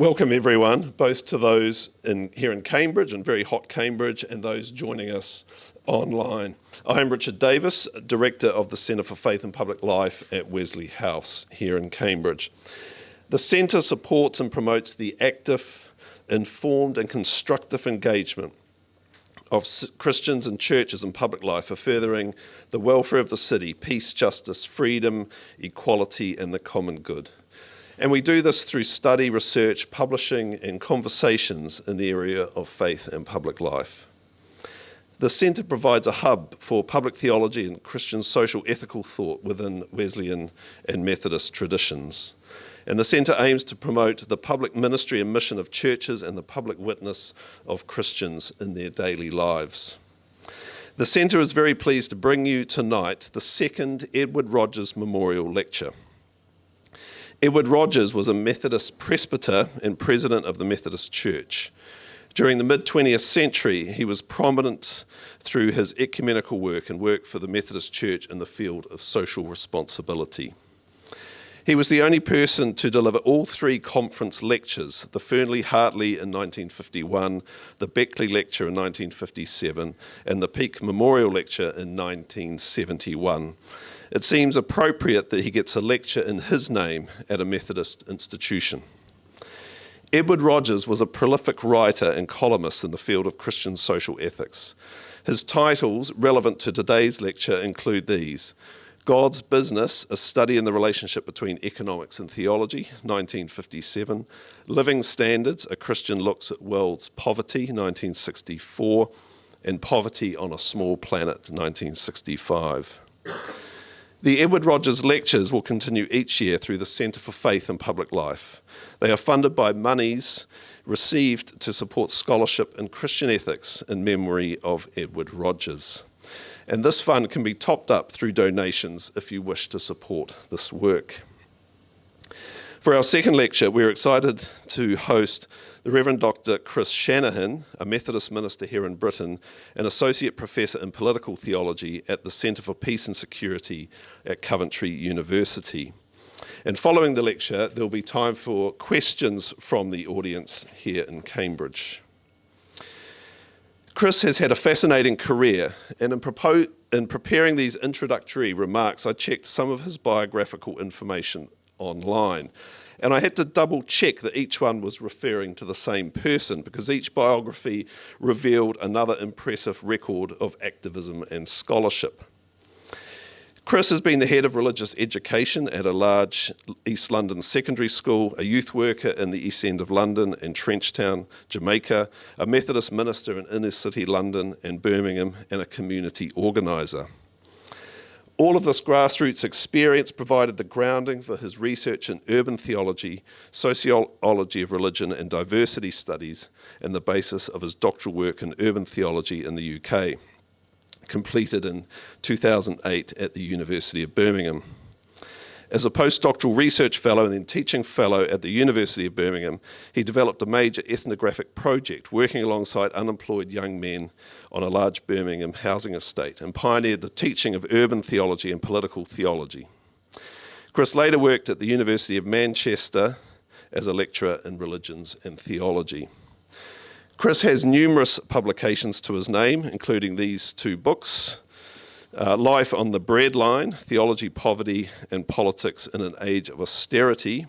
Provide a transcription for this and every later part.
Welcome everyone, both to those here in Cambridge, and very hot Cambridge, and those joining us online. I am Richard Davis, Director of the Centre for Faith and Public Life at Wesley House here in Cambridge. The Centre supports and promotes the active, informed and constructive engagement of Christians and churches in public life for furthering the welfare of the city, peace, justice, freedom, equality and the common good. And we do this through study, research, publishing and conversations in the area of faith and public life. The Centre provides a hub for public theology and Christian social ethical thought within Wesleyan and Methodist traditions. And the Centre aims to promote the public ministry and mission of churches and the public witness of Christians in their daily lives. The Centre is very pleased to bring you tonight the second Edward Rogers Memorial Lecture. Edward Rogers was a Methodist presbyter and president of the Methodist Church. During the mid-20th century, he was prominent through his ecumenical work and work for the Methodist Church in the field of social responsibility. He was the only person to deliver all three conference lectures, the Fernley-Hartley in 1951, the Beckley Lecture in 1957, and the Peake Memorial Lecture in 1971. It seems appropriate that he gets a lecture in his name at a Methodist institution. Edward Rogers was a prolific writer and columnist in the field of Christian social ethics. His titles relevant to today's lecture include these: God's Business, a study in the relationship between economics and theology, 1957, Living Standards, a Christian looks at world's poverty, 1964, and Poverty on a Small Planet, 1965. The Edward Rogers Lectures will continue each year through the Centre for Faith and Public Life. They are funded by monies received to support scholarship in Christian ethics in memory of Edward Rogers. And this fund can be topped up through donations if you wish to support this work. For our second lecture, we're excited to host the Reverend Dr. Chris Shannahan, a Methodist minister here in Britain, and Associate Professor in Political Theology at the Centre for Peace and Security at Coventry University. And following the lecture, there'll be time for questions from the audience here in Cambridge. Chris has had a fascinating career, and in preparing these introductory remarks, I checked some of his biographical information online. And I had to double check that each one was referring to the same person, because each biography revealed another impressive record of activism and scholarship. Chris has been the head of religious education at a large East London secondary school, a youth worker in the East End of London and Trenchtown, Jamaica, a Methodist minister in inner city London and Birmingham, and a community organiser. All of this grassroots experience provided the grounding for his research in urban theology, sociology of religion and diversity studies, and the basis of his doctoral work in urban theology in the UK, completed in 2008 at the University of Birmingham. As a postdoctoral research fellow and then teaching fellow at the University of Birmingham, he developed a major ethnographic project working alongside unemployed young men on a large Birmingham housing estate and pioneered the teaching of urban theology and political theology. Chris later worked at the University of Manchester as a lecturer in religions and theology. Chris has numerous publications to his name, including these two books, Life on the Breadline, Theology, Poverty and Politics in an Age of Austerity,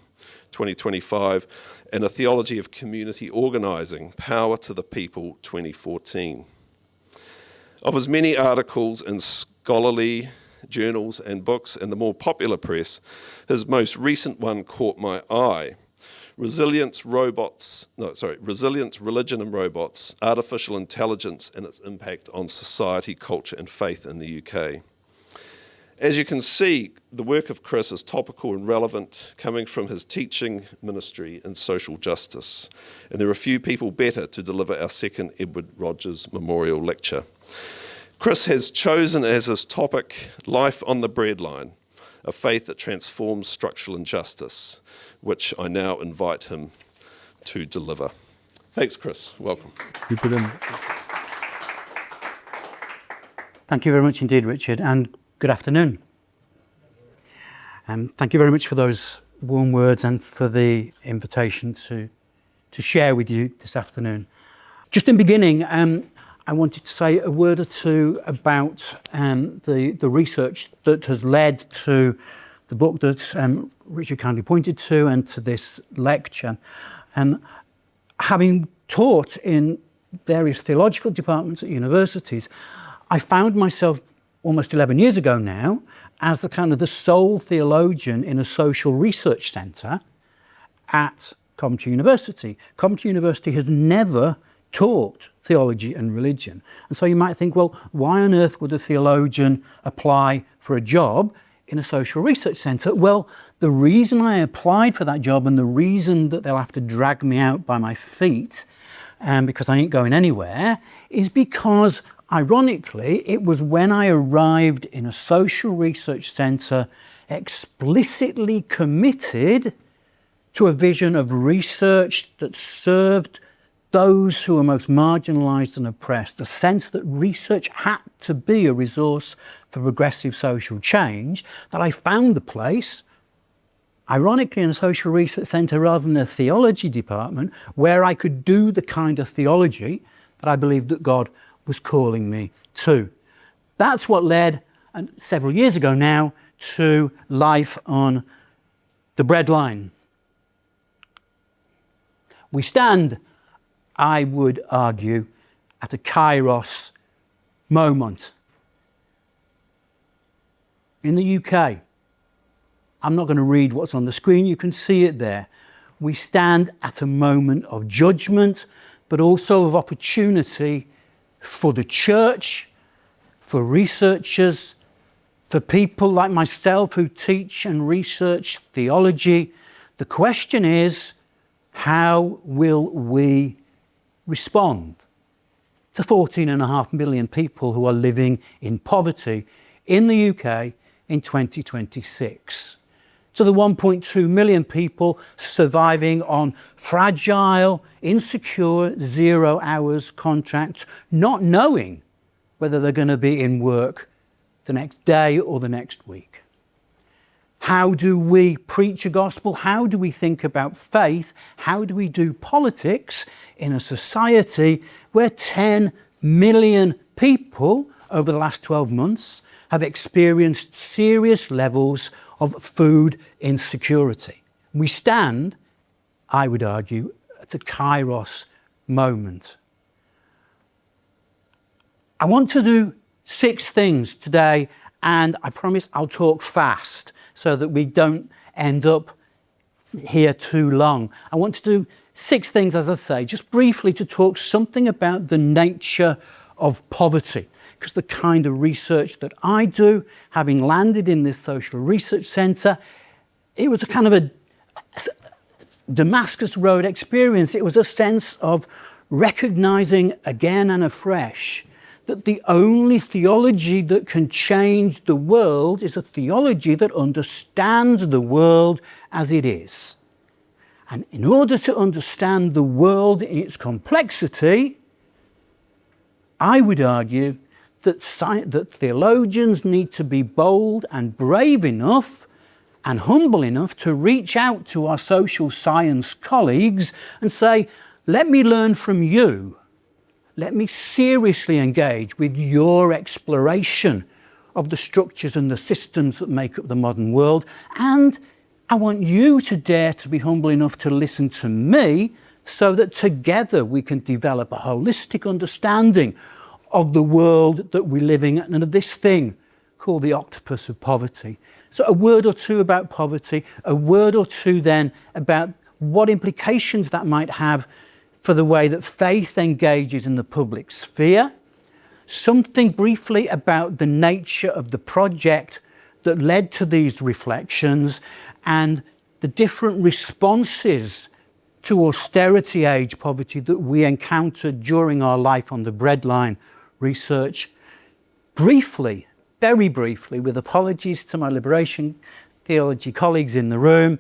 2025, and A Theology of Community Organising, Power to the People, 2014. Of his many articles in scholarly journals and books and the more popular press, his most recent one caught my eye: Resilience, Religion and Robots, Artificial Intelligence and its Impact on Society, Culture and Faith in the UK. As you can see, the work of Chris is topical and relevant, coming from his teaching ministry in social justice. And there are few people better to deliver our second Edward Rogers Memorial Lecture. Chris has chosen as his topic, Life on the Breadline, a faith that transforms structural injustice, which I now invite him to deliver. Thanks, Chris. Welcome. Thank you very much indeed, Richard, and good afternoon. Thank you very much for those warm words and for the invitation to to share with you this afternoon. Just in beginning, I wanted to say a word or two about the research that has led to the book that Richard kindly pointed to and to this lecture. Having taught in various theological departments at universities, I found myself almost 11 years ago now as the sole theologian in a social research centre at Coventry University. Coventry University has never taught theology and religion. And so you might think, well, why on earth would a theologian apply for a job in a social research centre? Well, the reason I applied for that job and the reason that they'll have to drag me out by my feet, because I ain't going anywhere, is because, ironically, it was when I arrived in a social research centre explicitly committed to a vision of research that served those who are most marginalised and oppressed, the sense that research had to be a resource for progressive social change, that I found the place, ironically, in a social research centre rather than a theology department, where I could do the kind of theology that I believed that God was calling me to. That's what led, several years ago now, to life on the Breadline. We stand, I would argue, at a Kairos moment. In the UK, I'm not going to read what's on the screen, you can see it there. We stand at a moment of judgment, but also of opportunity for the church, for researchers, for people like myself who teach and research theology. The question is, how will we respond to 14.5 million people who are living in poverty in the UK in 2026? To the 1.2 million people surviving on fragile, insecure, 0 hours contracts, not knowing whether they're going to be in work the next day or the next week. How do we preach a gospel? How do we think about faith? How do we do politics in a society where 10 million people over the last 12 months have experienced serious levels of food insecurity? We stand, I would argue, at the Kairos moment. I want to do 6 things today, and I promise I'll talk fast so that we don't end up here too long. I want to do 6 things, as I say, just briefly to talk something about the nature of poverty, because the kind of research that I do, having landed in this social research centre, it was a kind of a Damascus Road experience. It was a sense of recognising again and afresh that the only theology that can change the world is a theology that understands the world as it is. And in order to understand the world in its complexity, I would argue that theologians need to be bold and brave enough and humble enough to reach out to our social science colleagues and say, let me learn from you. Let me seriously engage with your exploration of the structures and the systems that make up the modern world. And I want you to dare to be humble enough to listen to me so that together we can develop a holistic understanding of the world that we're living in and of this thing called the octopus of poverty. So a word or two about poverty, a word or two then about what implications that might have for the way that faith engages in the public sphere, something briefly about the nature of the project that led to these reflections and the different responses to austerity-age poverty that we encountered during our life on the Breadline research. Briefly, very briefly, with apologies to my liberation theology colleagues in the room,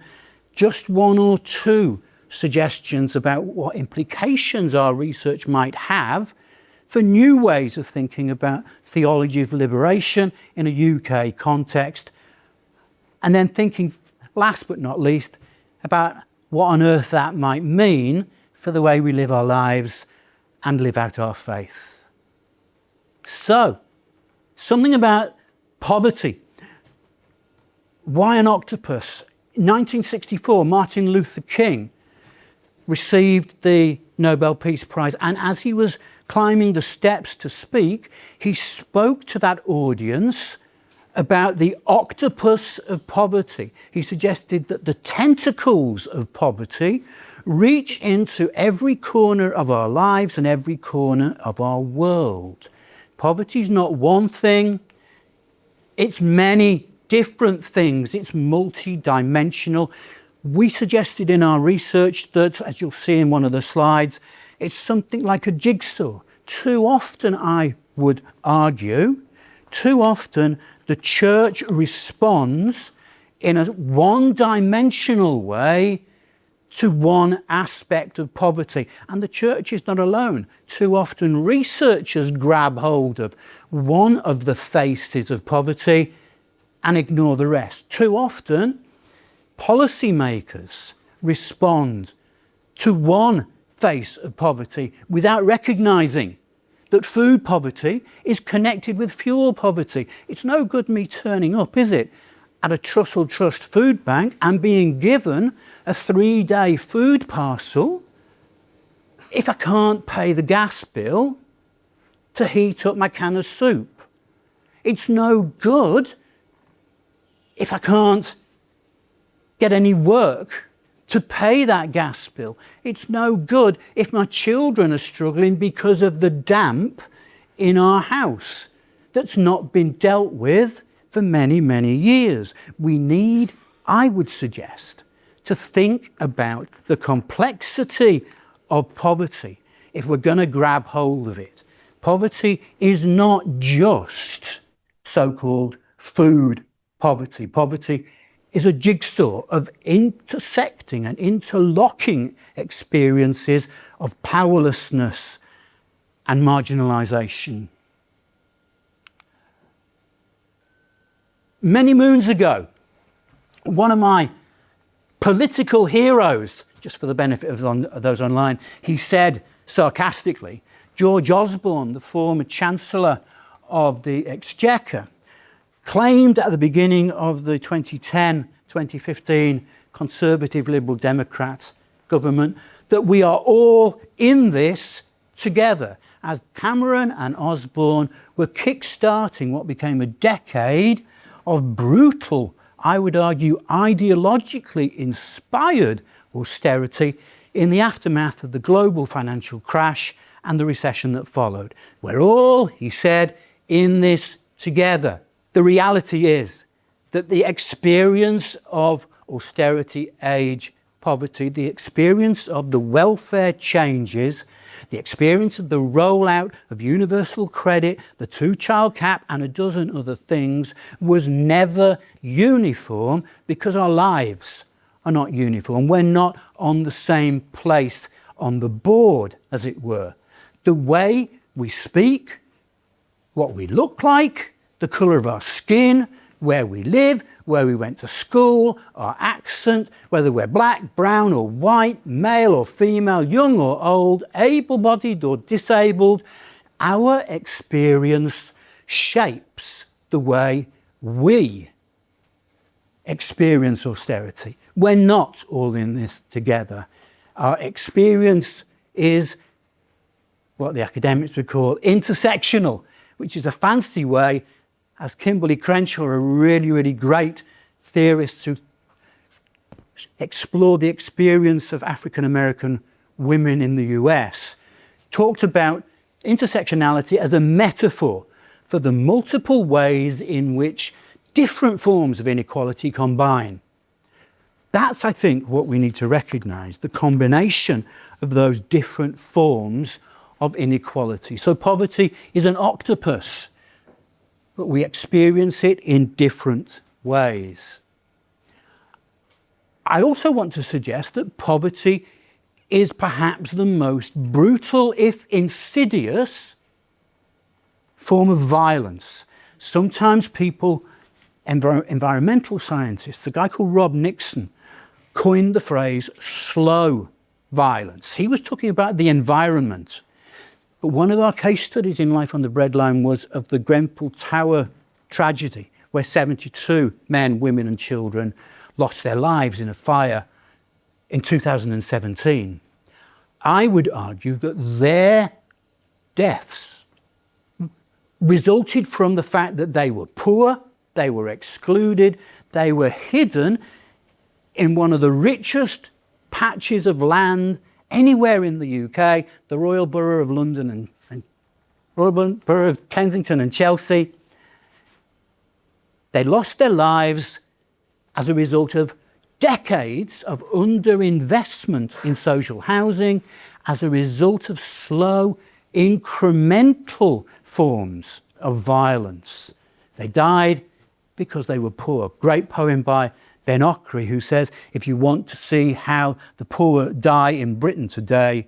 just 1 or 2 suggestions about what implications our research might have for new ways of thinking about theology of liberation in a UK context, and then thinking, last but not least, about what on earth that might mean for the way we live our lives and live out our faith. So, something about poverty. Why an octopus? In 1964, Martin Luther King received the Nobel Peace Prize, and as he was climbing the steps to speak, he spoke to that audience about the octopus of poverty. He suggested that the tentacles of poverty reach into every corner of our lives and every corner of our world. Poverty is not one thing, it's many different things, it's multi-dimensional. We suggested in our research that, as you'll see in one of the slides, it's something like a jigsaw. Too often, I would argue, too often the church responds in a one-dimensional way to one aspect of poverty. And the church is not alone. Too often researchers grab hold of one of the faces of poverty and ignore the rest. Too often policymakers respond to one face of poverty without recognising that food poverty is connected with fuel poverty. It's no good me turning up, is it, at a Trussell Trust food bank and being given a 3-day food parcel if I can't pay the gas bill to heat up my can of soup. It's no good if I can't get any work to pay that gas bill. It's no good if my children are struggling because of the damp in our house that's not been dealt with for many, many years. We need, I would suggest, to think about the complexity of poverty if we're going to grab hold of it. Poverty is not just so-called food poverty. Poverty is a jigsaw of intersecting and interlocking experiences of powerlessness and marginalisation. Many moons ago, one of my political heroes, just for the benefit of those online, he said sarcastically, George Osborne, the former Chancellor of the Exchequer, claimed at the beginning of the 2010-2015 Conservative Liberal Democrat government that we are all in this together, as Cameron and Osborne were kick-starting what became a decade of brutal, I would argue, ideologically inspired austerity in the aftermath of the global financial crash and the recession that followed. We're all, he said, in this together. The reality is that the experience of austerity-age poverty, the experience of the welfare changes, the experience of the rollout of universal credit, the 2-child cap and a dozen other things was never uniform because our lives are not uniform. We're not on the same place on the board, as it were. The way we speak, what we look like, the colour of our skin, where we live, where we went to school, our accent, whether we're black, brown or white, male or female, young or old, able-bodied or disabled, our experience shapes the way we experience austerity. We're not all in this together. Our experience is what the academics would call intersectional, which is a fancy way, as Kimberly Crenshaw, a really, really great theorist who explored the experience of African American women in the US, talked about intersectionality as a metaphor for the multiple ways in which different forms of inequality combine. That's, I think, what we need to recognise, the combination of those different forms of inequality. So poverty is an octopus, but we experience it in different ways. I also want to suggest that poverty is perhaps the most brutal, if insidious, form of violence. Sometimes people, environmental scientists, a guy called Rob Nixon, coined the phrase slow violence. He was talking about the environment. But one of our case studies in Life on the Breadline was of the Grenfell Tower tragedy, where 72 men, women and children lost their lives in a fire in 2017. I would argue that their deaths resulted from the fact that they were poor, they were excluded, they were hidden in one of the richest patches of land anywhere in the UK, the Royal Borough of London and Royal Borough of Kensington and Chelsea. They lost their lives as a result of decades of underinvestment in social housing, as a result of slow, incremental forms of violence. They died because they were poor. Great poem by Ben Ockery, who says, if you want to see how the poor die in Britain today,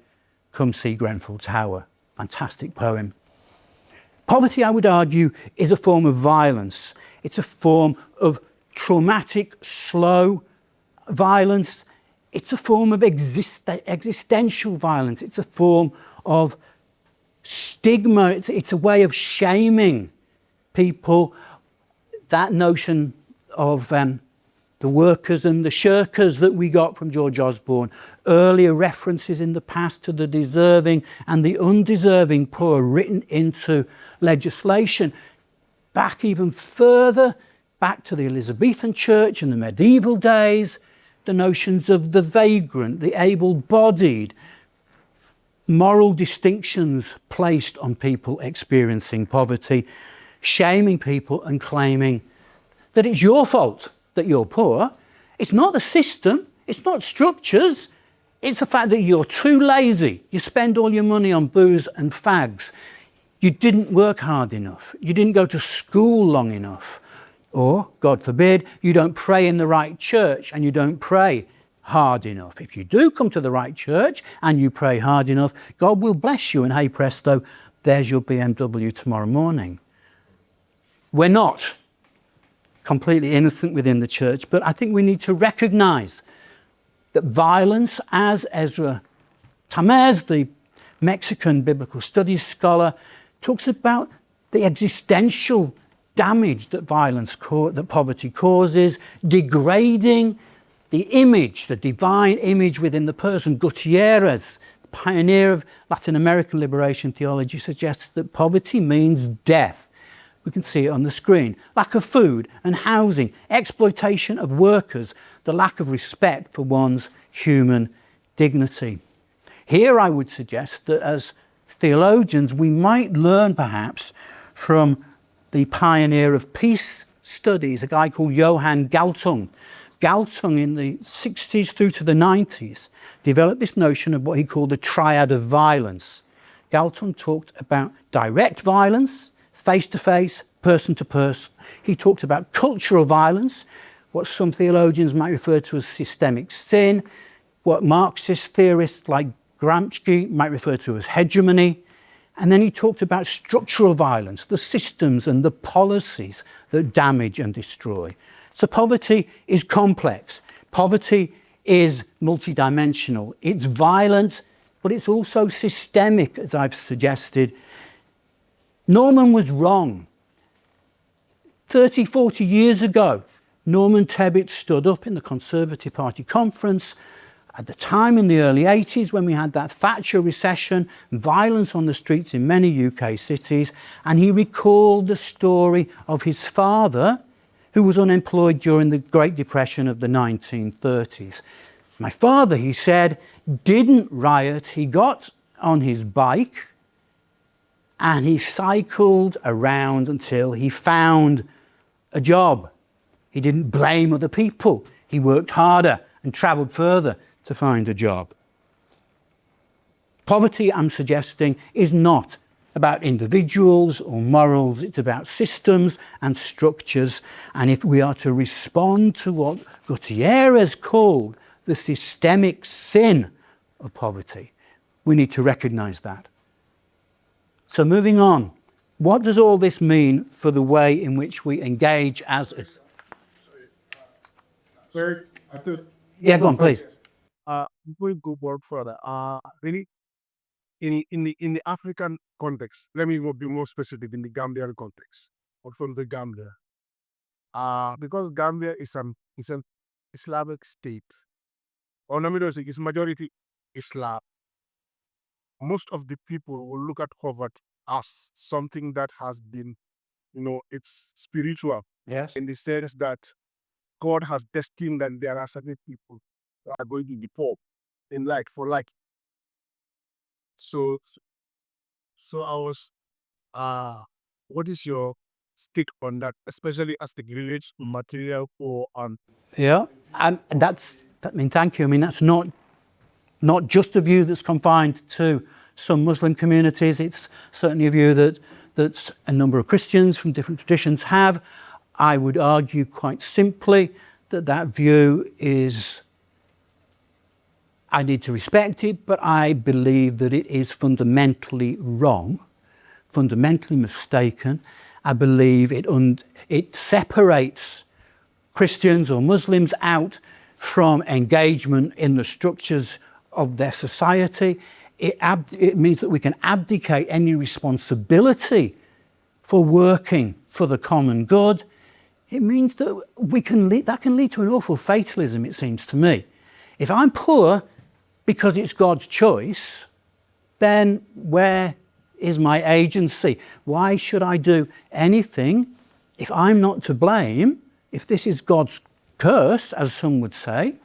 come see Grenfell Tower. Fantastic poem. Poverty, I would argue, is a form of violence. It's a form of traumatic, slow violence. It's a form of existential violence. It's a form of stigma. It's a way of shaming people. That notion of the workers and the shirkers that we got from George Osborne, earlier references in the past to the deserving and the undeserving poor written into legislation. Back even further, back to the Elizabethan church in the medieval days, the notions of the vagrant, the able-bodied, moral distinctions placed on people experiencing poverty, shaming people and claiming that it's your fault that you're poor. It's not the system, it's not structures, it's the fact that you're too lazy. You spend all your money on booze and fags. You didn't work hard enough. You didn't go to school long enough. Or, God forbid, you don't pray in the right church and you don't pray hard enough. If you do come to the right church and you pray hard enough, God will bless you, and hey presto, there's your BMW tomorrow morning. We're not completely innocent within the church, but I think we need to recognize that violence, as Ezra Tamez, the Mexican biblical studies scholar, talks about the existential damage that that poverty causes, degrading the image, the divine image within the person. Gutierrez, the pioneer of Latin American liberation theology, suggests that poverty means death. We can see it on the screen. Lack of food and housing, exploitation of workers, the lack of respect for one's human dignity. Here I would suggest that as theologians we might learn perhaps from the pioneer of peace studies, a guy called Johann Galtung. Galtung in the 60s through to the 90s developed this notion of what he called the triad of violence. Galtung talked about direct violence, face-to-face, person-to-person. He talked about cultural violence, what some theologians might refer to as systemic sin, what Marxist theorists like Gramsci might refer to as hegemony. And then he talked about structural violence, the systems and the policies that damage and destroy. So poverty is complex. Poverty is multidimensional. It's violent, but it's also systemic, as I've suggested. Norman was wrong. 30, 40 years ago, Norman Tebbit stood up in the Conservative Party conference at the time in the early 80s when we had that Thatcher recession, violence on the streets in many UK cities, and he recalled the story of his father, who was unemployed during the Great Depression of the 1930s. My father, he said, didn't riot. He got on his bike and he cycled around until he found a job. He didn't blame other people. He worked harder and travelled further to find a job. Poverty, I'm suggesting, is not about individuals or morals. It's about systems and structures. And if we are to respond to what Gutierrez called the systemic sin of poverty, we need to recognise that. So moving on, what does all this mean for the way in which we engage as a... Sorry. Yeah, go on, please. before we go more further, really, in the African context, let me be more specific in the Gambian context, or from the Gambia, because Gambia is an Islamic state, or let me just say, it's majority Islam. Most of the people will look at poverty as something that has been, it's spiritual Yes. in the sense that God has destined that there are certain people that are going to be poor in life for life. So I was, what is your take on that, especially as it relates to material poor and Yeah, and thank you. I mean, that's not just a view that's confined to some Muslim communities. It's certainly a view that a number of Christians from different traditions have. I would argue quite simply that view is, I need to respect it, but I believe that it is fundamentally wrong, fundamentally mistaken. I believe it separates Christians or Muslims out from engagement in the structures of their society. It means that we can abdicate any responsibility for working for the common good. It means that that can lead to an awful fatalism, it seems to me. If I'm poor because it's God's choice, then where is my agency? Why should I do anything if I'm not to blame? If this is God's curse, as some would say.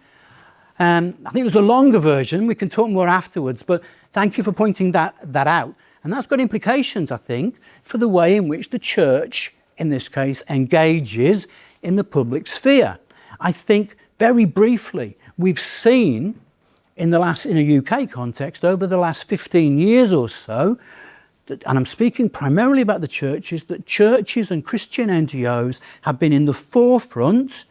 I think there's a longer version. We can talk more afterwards, but thank you for pointing that out. And that's got implications, I think, for the way in which the church, in this case, engages in the public sphere. I think, very briefly, we've seen in a UK context over the last 15 years or so, and I'm speaking primarily about the churches, that churches and Christian NGOs have been in the forefront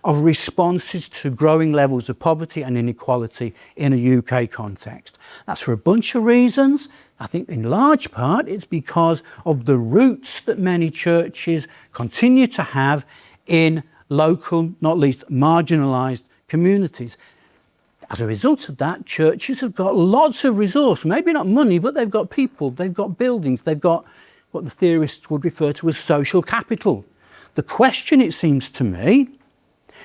of responses to growing levels of poverty and inequality in a UK context. That's for a bunch of reasons. I think in large part it's because of the roots that many churches continue to have in local, not least marginalised communities. As a result of that, churches have got lots of resource, maybe not money, but they've got people, they've got buildings, they've got what the theorists would refer to as social capital. The question, it seems to me,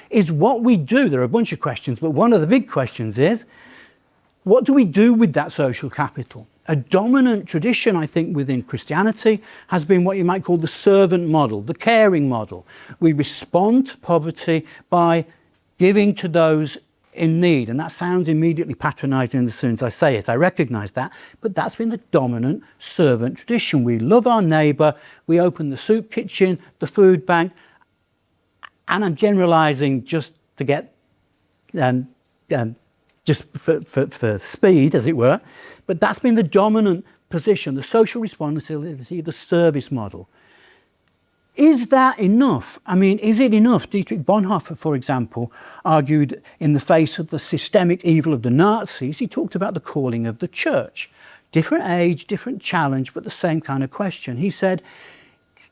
is what we do. There are a bunch of questions, but one of the big questions is, what do we do with that social capital? A dominant tradition, I think, within Christianity has been what you might call the servant model, the caring model. We respond to poverty by giving to those in need. And that sounds immediately patronising as soon as I say it. I recognise that. But that's been the dominant servant tradition. We love our neighbour. We open the soup kitchen, the food bank. And I'm generalising just to get, just for speed, as it were. But that's been the dominant position, the social responsibility, the service model. Is that enough? I mean, is it enough? Dietrich Bonhoeffer, for example, argued in the face of the systemic evil of the Nazis, he talked about the calling of the church. Different age, different challenge, but the same kind of question. He said,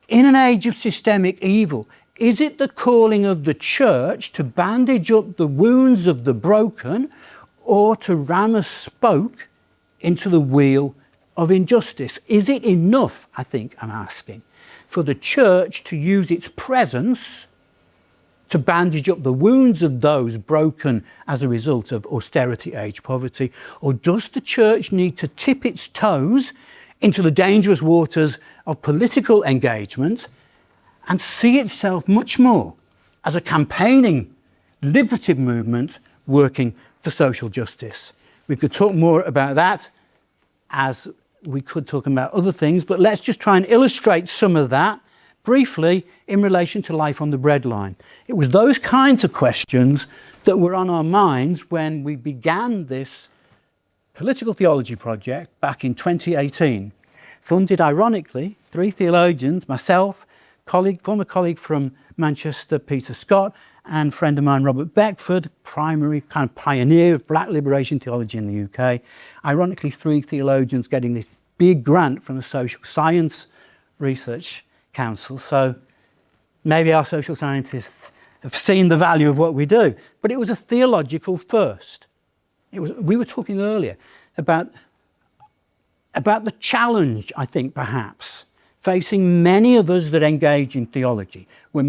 in an age of systemic evil, is it the calling of the church to bandage up the wounds of the broken or to ram a spoke into the wheel of injustice? Is it enough, I think I'm asking, for the church to use its presence to bandage up the wounds of those broken as a result of austerity-age poverty? Or does the church need to tip its toes into the dangerous waters of political engagement and see itself much more as a campaigning, liberative movement working for social justice? We could talk more about that as we could talk about other things, but let's just try and illustrate some of that briefly in relation to life on the breadline. It was those kinds of questions that were on our minds when we began this political theology project back in 2018, funded ironically, 3 theologians, myself, former colleague from Manchester, Peter Scott, and friend of mine, Robert Beckford, primary kind of pioneer of black liberation theology in the UK. Ironically, 3 theologians getting this big grant from the Social Science Research Council. So maybe our social scientists have seen the value of what we do. But it was a theological first. We were talking earlier about the challenge, I think, perhaps, facing many of us that engage in theology. We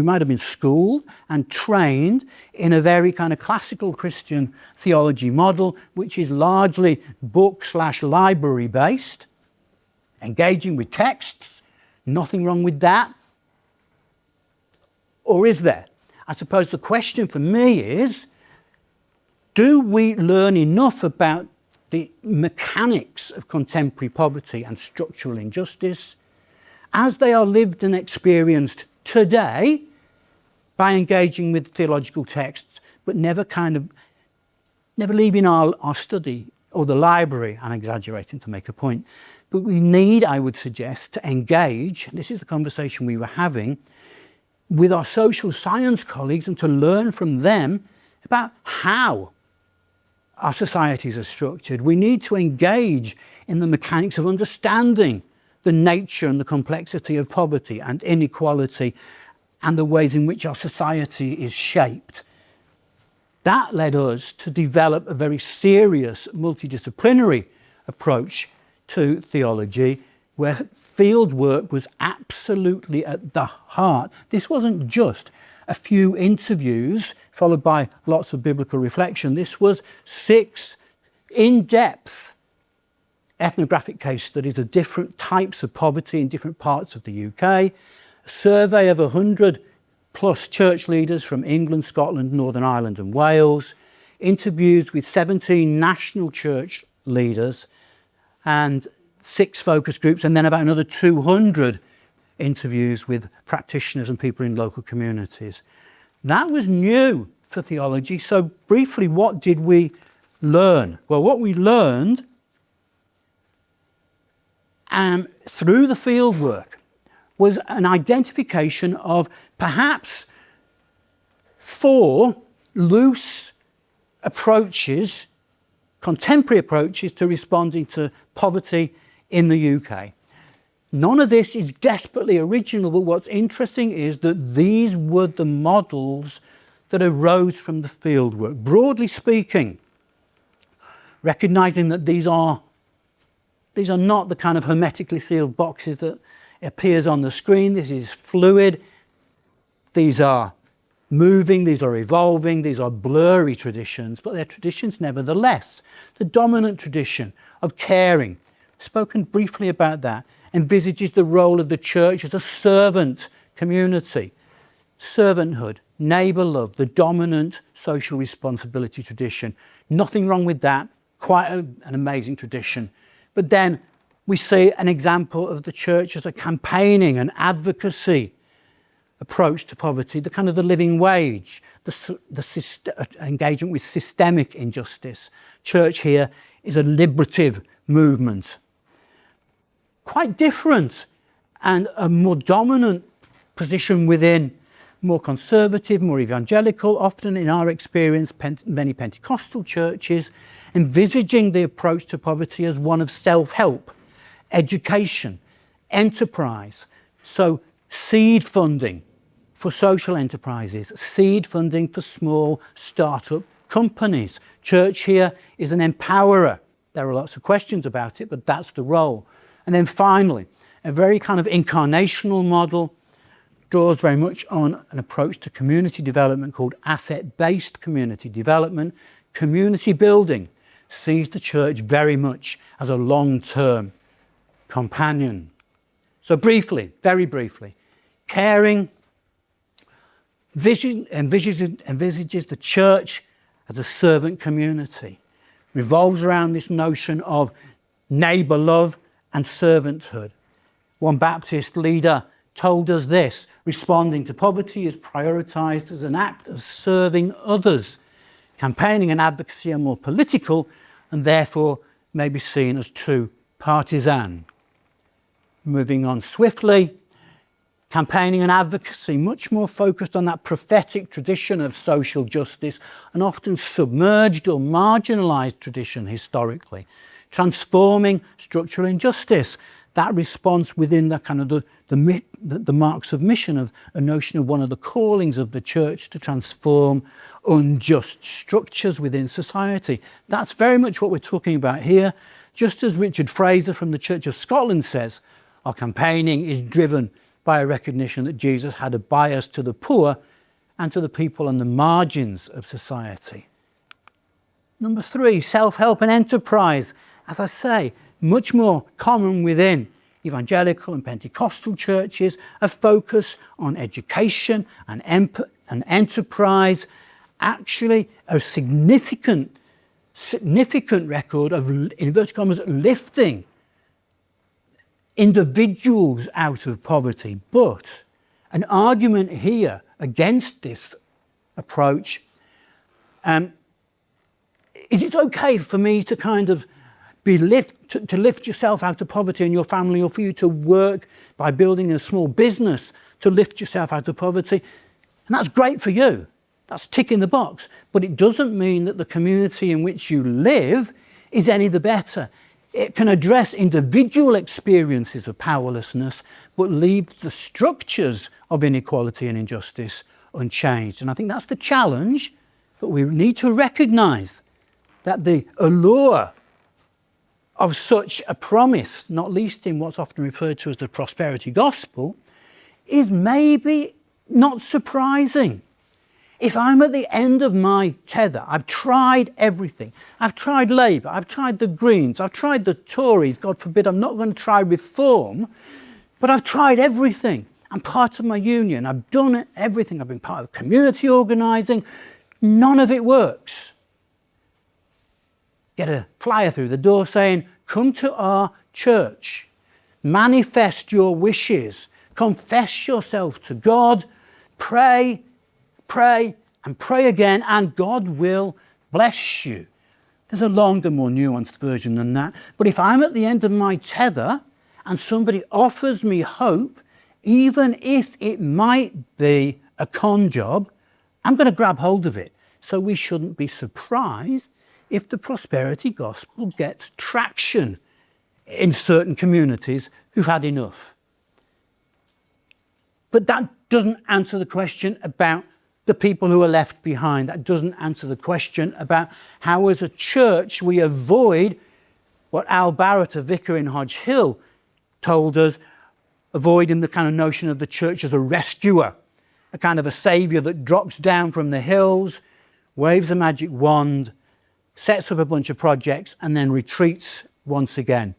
might have been schooled and trained in a very kind of classical Christian theology model, which is largely book/library based, engaging with texts, nothing wrong with that. Or is there? I suppose the question for me is, do we learn enough about the mechanics of contemporary poverty and structural injustice as they are lived and experienced today by engaging with theological texts, but never leaving our study or the library, I'm exaggerating to make a point, but we need, I would suggest, to engage, this is the conversation we were having, with our social science colleagues and to learn from them about how our societies are structured. We need to engage in the mechanics of understanding the nature and the complexity of poverty and inequality and the ways in which our society is shaped. That led us to develop a very serious multidisciplinary approach to theology, where field work was absolutely at the heart. This wasn't just a few interviews followed by lots of biblical reflection. This was 6 in-depth ethnographic case studies of different types of poverty in different parts of the UK, a survey of 100 plus church leaders from England, Scotland, Northern Ireland and Wales, interviews with 17 national church leaders and 6 focus groups, and then about another 200 interviews with practitioners and people in local communities. That was new for theology. So briefly, what did we learn? Well, what we learned through the field work was an identification of perhaps 4 loose approaches, contemporary approaches to responding to poverty in the UK. None of this is desperately original, but what's interesting is that these were the models that arose from the fieldwork. Broadly speaking, recognizing that these are not the kind of hermetically sealed boxes that appears on the screen. This is fluid. These are moving, these are evolving, these are blurry traditions, but they're traditions nevertheless. The dominant tradition of caring, spoken briefly about that, envisages the role of the church as a servant community. Servanthood, neighbour love, the dominant social responsibility tradition. Nothing wrong with that, quite an amazing tradition. But then we see an example of the church as a campaigning and advocacy approach to poverty, the kind of the living wage, engagement with systemic injustice. Church here is a liberative movement. Quite different, and a more dominant position within more conservative, more evangelical, often in our experience, many Pentecostal churches, envisaging the approach to poverty as one of self-help, education, enterprise. So seed funding for social enterprises, seed funding for small startup companies. Church here is an empowerer. There are lots of questions about it, but that's the role. And then finally, a very kind of incarnational model draws very much on an approach to community development called asset-based community development. Community building sees the church very much as a long-term companion. So briefly, very briefly, caring envisages the church as a servant community, revolves around this notion of neighbour love and servanthood. One Baptist leader told us this: responding to poverty is prioritised as an act of serving others. Campaigning and advocacy are more political and therefore may be seen as too partisan. Moving on swiftly, campaigning and advocacy much more focused on that prophetic tradition of social justice, an often submerged or marginalised tradition historically. Transforming structural injustice, that response within the kind of the marks of mission, of a notion of one of the callings of the church to transform unjust structures within society. That's very much what we're talking about here. Just as Richard Fraser from the Church of Scotland says, our campaigning is driven by a recognition that Jesus had a bias to the poor and to the people on the margins of society. Number 3, self-help and enterprise. As I say, much more common within evangelical and Pentecostal churches, a focus on education and enterprise, actually a significant record of, in inverted commas, lifting individuals out of poverty. But an argument here against this approach, is it okay for me to kind of to lift yourself out of poverty in your family, or for you to work by building a small business to lift yourself out of poverty? And that's great for you. That's ticking the box. But it doesn't mean that the community in which you live is any the better. It can address individual experiences of powerlessness, but leave the structures of inequality and injustice unchanged. And I think that's the challenge, that we need to recognise that the allure of such a promise, not least in what's often referred to as the prosperity gospel, is maybe not surprising. If I'm at the end of my tether, I've tried everything. I've tried Labour, I've tried the Greens, I've tried the Tories, God forbid I'm not going to try Reform, but I've tried everything. I'm part of my union, I've done everything, I've been part of community organising, none of it works. Get a flyer through the door saying, come to our church, manifest your wishes, confess yourself to God, pray, and pray again, and God will bless you. There's a longer, more nuanced version than that. But if I'm at the end of my tether and somebody offers me hope, even if it might be a con job, I'm going to grab hold of it. So we shouldn't be surprised if the prosperity gospel gets traction in certain communities who've had enough. But that doesn't answer the question about the people who are left behind. That doesn't answer the question about how, as a church, we avoid what Al Barrett, a vicar in Hodge Hill, told us, avoiding the kind of notion of the church as a rescuer, a kind of a saviour that drops down from the hills, waves a magic wand, sets up a bunch of projects, and then retreats once again.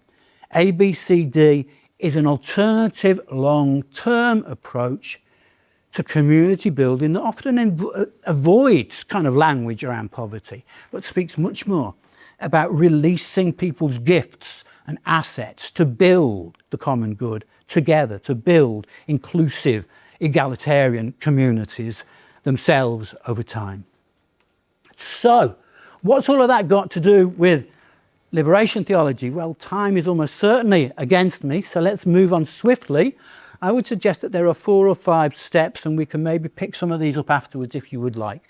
ABCD is an alternative long-term approach to community building that often avoids kind of language around poverty, but speaks much more about releasing people's gifts and assets to build the common good together, to build inclusive, egalitarian communities themselves over time. So, what's all of that got to do with liberation theology? Well, time is almost certainly against me, so let's move on swiftly. I would suggest that there are 4 or 5 steps, and we can maybe pick some of these up afterwards if you would like.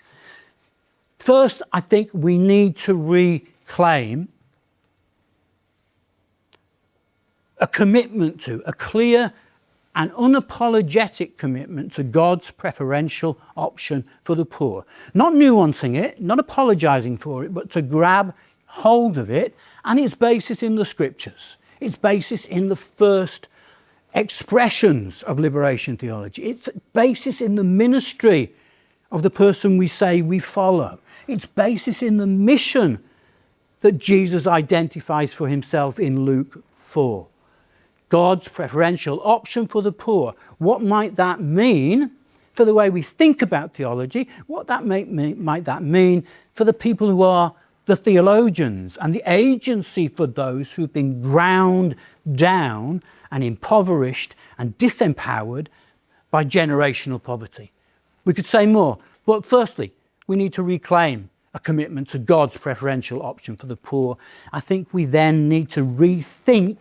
First, I think we need to reclaim a commitment to, a clear and unapologetic commitment to God's preferential option for the poor. Not nuancing it, not apologising for it, but to grab hold of it and its basis in the scriptures, its basis in the first expressions of liberation theology, its basis in the ministry of the person we say we follow, its basis in the mission that Jesus identifies for himself in Luke 4. God's preferential option for the poor. What might that mean for the way we think about theology? What might that mean for the people who are the theologians and the agency for those who've been ground down and impoverished and disempowered by generational poverty? We could say more, but firstly, we need to reclaim a commitment to God's preferential option for the poor. I think we then need to rethink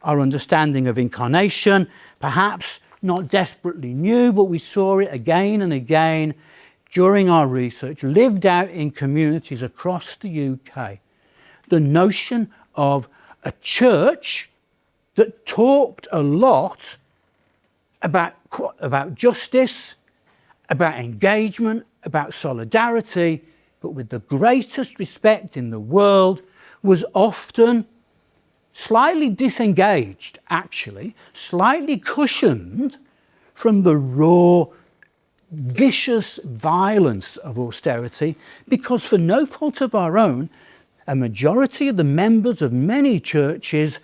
our understanding of incarnation, perhaps not desperately new, but we saw it again and again during our research, lived out in communities across the UK. The notion of a church that talked a lot about justice, about engagement, about solidarity, but with the greatest respect in the world, was often slightly disengaged, actually, slightly cushioned from the raw, vicious violence of austerity, because for no fault of our own, a majority of the members of many churches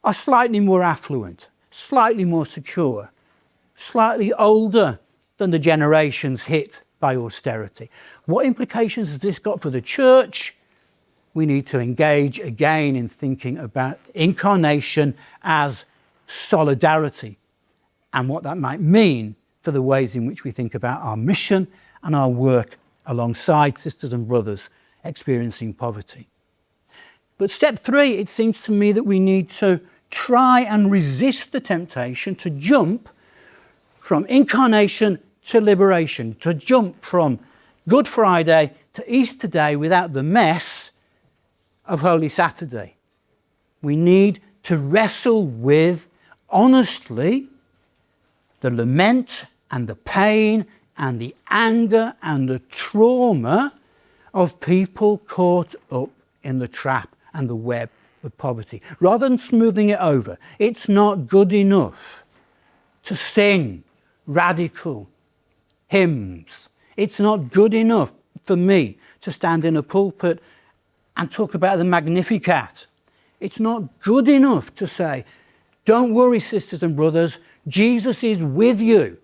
are slightly more affluent, slightly more secure, slightly older than the generations hit by austerity. What implications has this got for the church? We need to engage again in thinking about incarnation as solidarity and what that might mean for the ways in which we think about our mission and our work alongside sisters and brothers experiencing poverty. But step 3, it seems to me that we need to try and resist the temptation to jump from incarnation to liberation, to jump from Good Friday to Easter Day without the mess of Holy Saturday. We need to wrestle with, honestly, the lament and the pain and the anger and the trauma of people caught up in the trap and the web of poverty. Rather than smoothing it over, it's not good enough to sing radical hymns. It's not good enough for me to stand in a pulpit and talk about the Magnificat. It's not good enough to say, don't worry, sisters and brothers, Jesus is with you.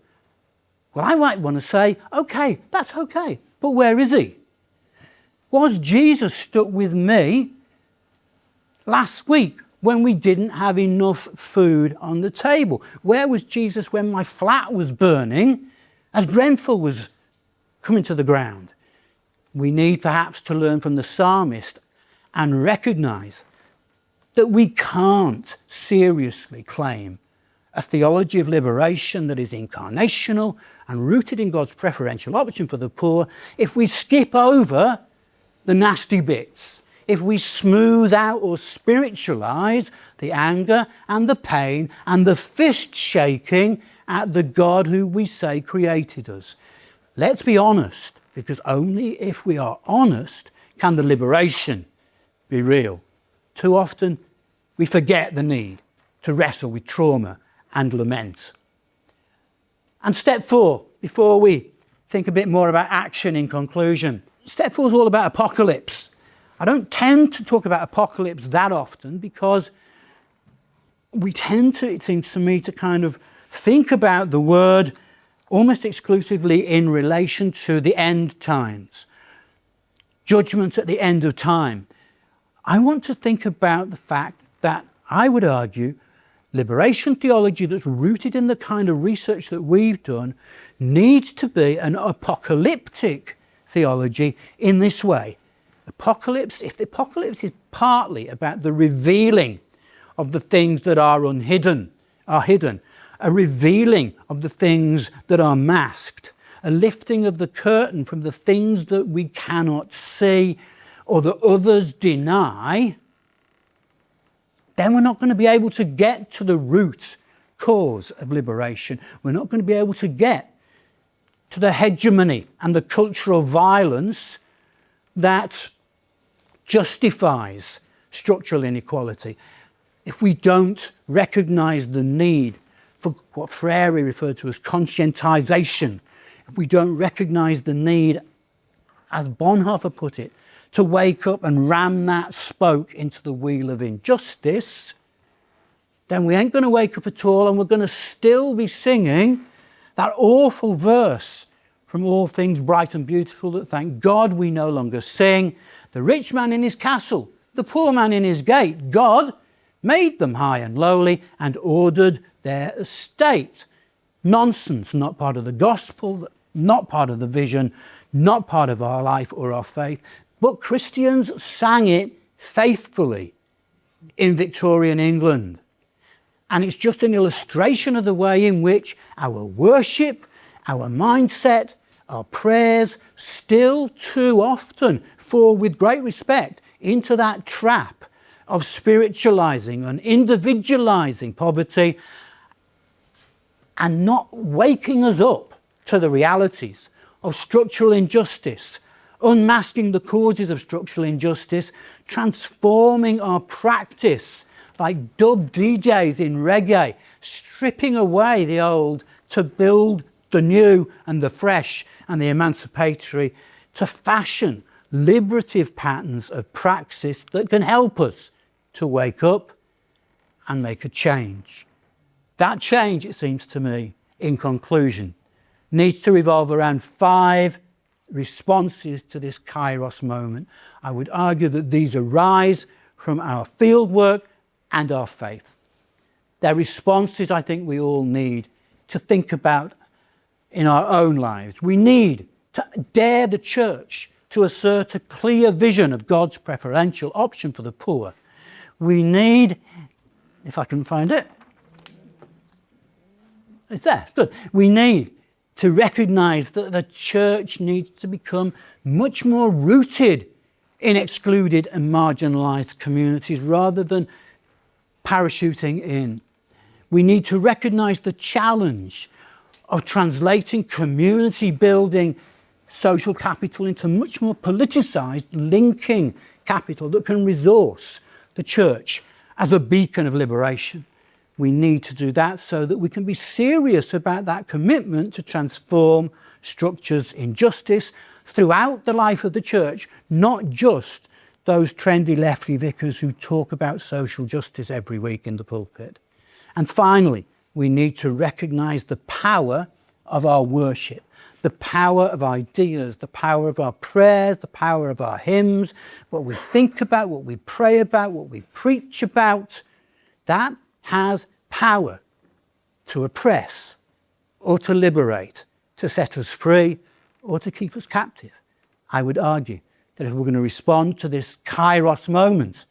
Well, I might want to say, okay, that's okay, but where is he? Was Jesus stuck with me last week when we didn't have enough food on the table? Where was Jesus when my flat was burning as Grenfell was coming to the ground? We need perhaps to learn from the psalmist and recognise that we can't seriously claim a theology of liberation that is incarnational and rooted in God's preferential option for the poor if we skip over the nasty bits, if we smooth out or spiritualise the anger and the pain and the fist shaking at the God who we say created us. Let's be honest, because only if we are honest can the liberation be real. Too often we forget the need to wrestle with trauma and lament. And step 4, before we think a bit more about action in conclusion, step 4 is all about apocalypse. I don't tend to talk about apocalypse that often because we tend to, it seems to me, to kind of think about the word almost exclusively in relation to the end times, judgment at the end of time. I want to think about the fact that I would argue liberation theology that's rooted in the kind of research that we've done needs to be an apocalyptic theology in this way. If the apocalypse is partly about the revealing of the things that are hidden, a revealing of the things that are masked, a lifting of the curtain from the things that we cannot see or that others deny, then we're not going to be able to get to the root cause of liberation. We're not going to be able to get to the hegemony and the cultural violence that justifies structural inequality. If we don't recognise the need for what Freire referred to as conscientisation, if we don't recognise the need, as Bonhoeffer put it, to wake up and ram that spoke into the wheel of injustice, then we ain't going to wake up at all, and we're going to still be singing that awful verse from All Things Bright and Beautiful that thank God we no longer sing. The rich man in his castle, the poor man in his gate, God made them high and lowly and ordered their estate. Nonsense, not part of the gospel, not part of the vision, not part of our life or our faith. But Christians sang it faithfully in Victorian England. And it's just an illustration of the way in which our worship, our mindset, our prayers still too often fall with great respect into that trap of spiritualizing and individualizing poverty and not waking us up to the realities of structural injustice, unmasking the causes of structural injustice, transforming our practice like dub DJs in reggae, stripping away the old to build the new and the fresh and the emancipatory, to fashion liberative patterns of praxis that can help us to wake up and make a change. That change, it seems to me, in conclusion, needs to revolve around 5 responses to this Kairos moment. I would argue that these arise from our fieldwork and our faith. They're responses I think we all need to think about in our own lives. We need to dare the church to assert a clear vision of God's preferential option for the poor. We need, if I can find it, it's there, it's good. We need to recognise that the church needs to become much more rooted in excluded and marginalised communities rather than parachuting in. We need to recognise the challenge of translating community building social capital into much more politicised linking capital that can resource the church as a beacon of liberation. We need to do that so that we can be serious about that commitment to transform structures in justice throughout the life of the church, not just those trendy lefty vicars who talk about social justice every week in the pulpit. And finally, we need to recognise the power of our worship, the power of ideas, the power of our prayers, the power of our hymns, what we think about, what we pray about, what we preach about. That has power to oppress or to liberate, to set us free or to keep us captive. I would argue that if we're going to respond to this Kairos moment,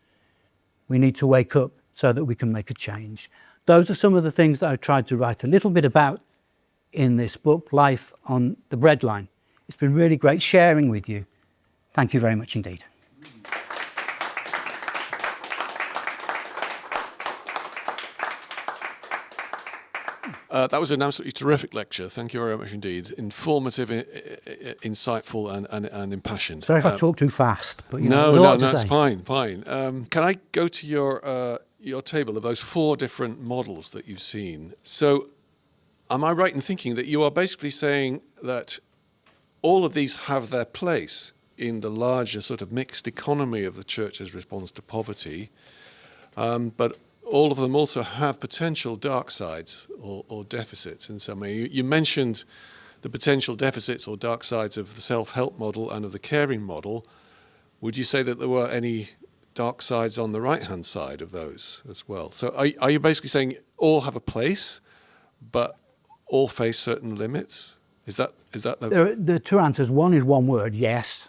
we need to wake up so that we can make a change. Those are some of the things that I tried to write a little bit about in this book, Life on the Breadline. It's been really great sharing with you. Thank you very much indeed. That was an absolutely terrific lecture. Thank you very much indeed. Informative, insightful, and impassioned. Sorry if I talk too fast, but no, it's fine. Can I go to your table of those 4 different models that you've seen? So, am I right in thinking that you are basically saying that all of these have their place in the larger sort of mixed economy of the church's response to poverty, but all of them also have potential dark sides or deficits in some way? You mentioned the potential deficits or dark sides of the self-help model and of the caring model. Would you say that there were any dark sides on the right-hand side of those as well? So are you basically saying all have a place, but all face certain limits? Is that There are 2 answers. One is one word, yes.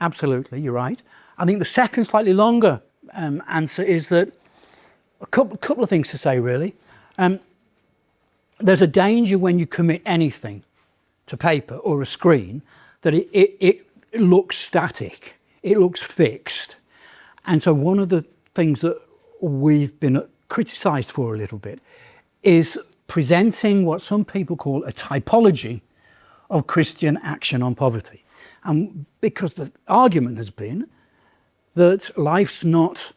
Absolutely, you're right. I think the second, slightly longer answer is that a couple of things to say, really. There's a danger when you commit anything to paper or a screen that it looks static, it looks fixed. And so one of the things that we've been criticised for a little bit is presenting what some people call a typology of Christian action on poverty. And because the argument has been that life's not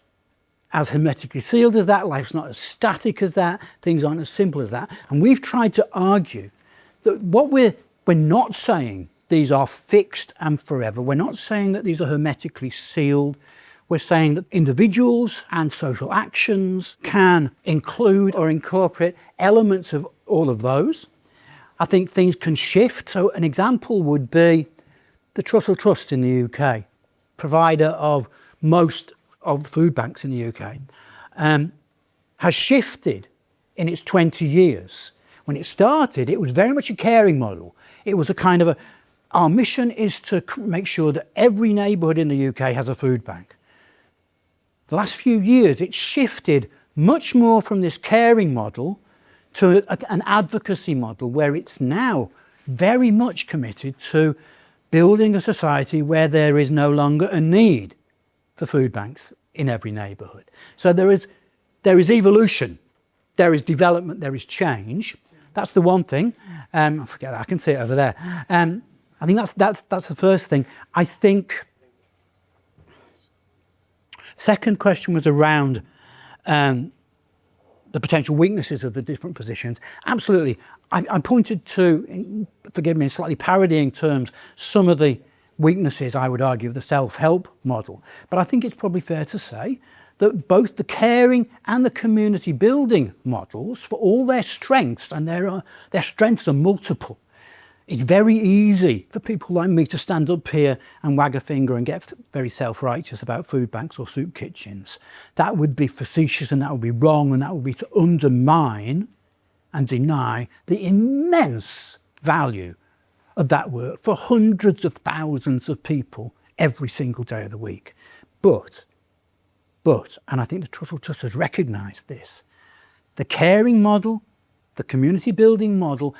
as hermetically sealed as that, life's not as static as that, things aren't as simple as that. And we've tried to argue that what we're not saying these are fixed and forever. We're not saying that these are hermetically sealed. We're saying that individuals and social actions can include or incorporate elements of all of those. I think things can shift. So an example would be the Trussell Trust in the UK, provider of most of food banks in the UK, has shifted in its 20 years. When it started, it was very much a caring model. It was a kind of our mission is to make sure that every neighbourhood in the UK has a food bank. The last few years, it's shifted much more from this caring model to an advocacy model where it's now very much committed to building a society where there is no longer a need for food banks in every neighbourhood. So there is evolution, there is development, there is change. That's the one thing. I forget that, I can see it over there. I think that's the first thing. I think second question was around the potential weaknesses of the different positions. Absolutely. I pointed to, forgive me, in slightly parodying terms, some of the weaknesses, I would argue, of the self-help model. But I think it's probably fair to say that both the caring and the community building models, for all their strengths, and their strengths are multiple, it's very easy for people like me to stand up here and wag a finger and get very self-righteous about food banks or soup kitchens. That would be facetious, and that would be wrong, and that would be to undermine and deny the immense value of that work for hundreds of thousands of people every single day of the week. But, and I think the Trussell Trust has recognised this, the caring model, the community building model,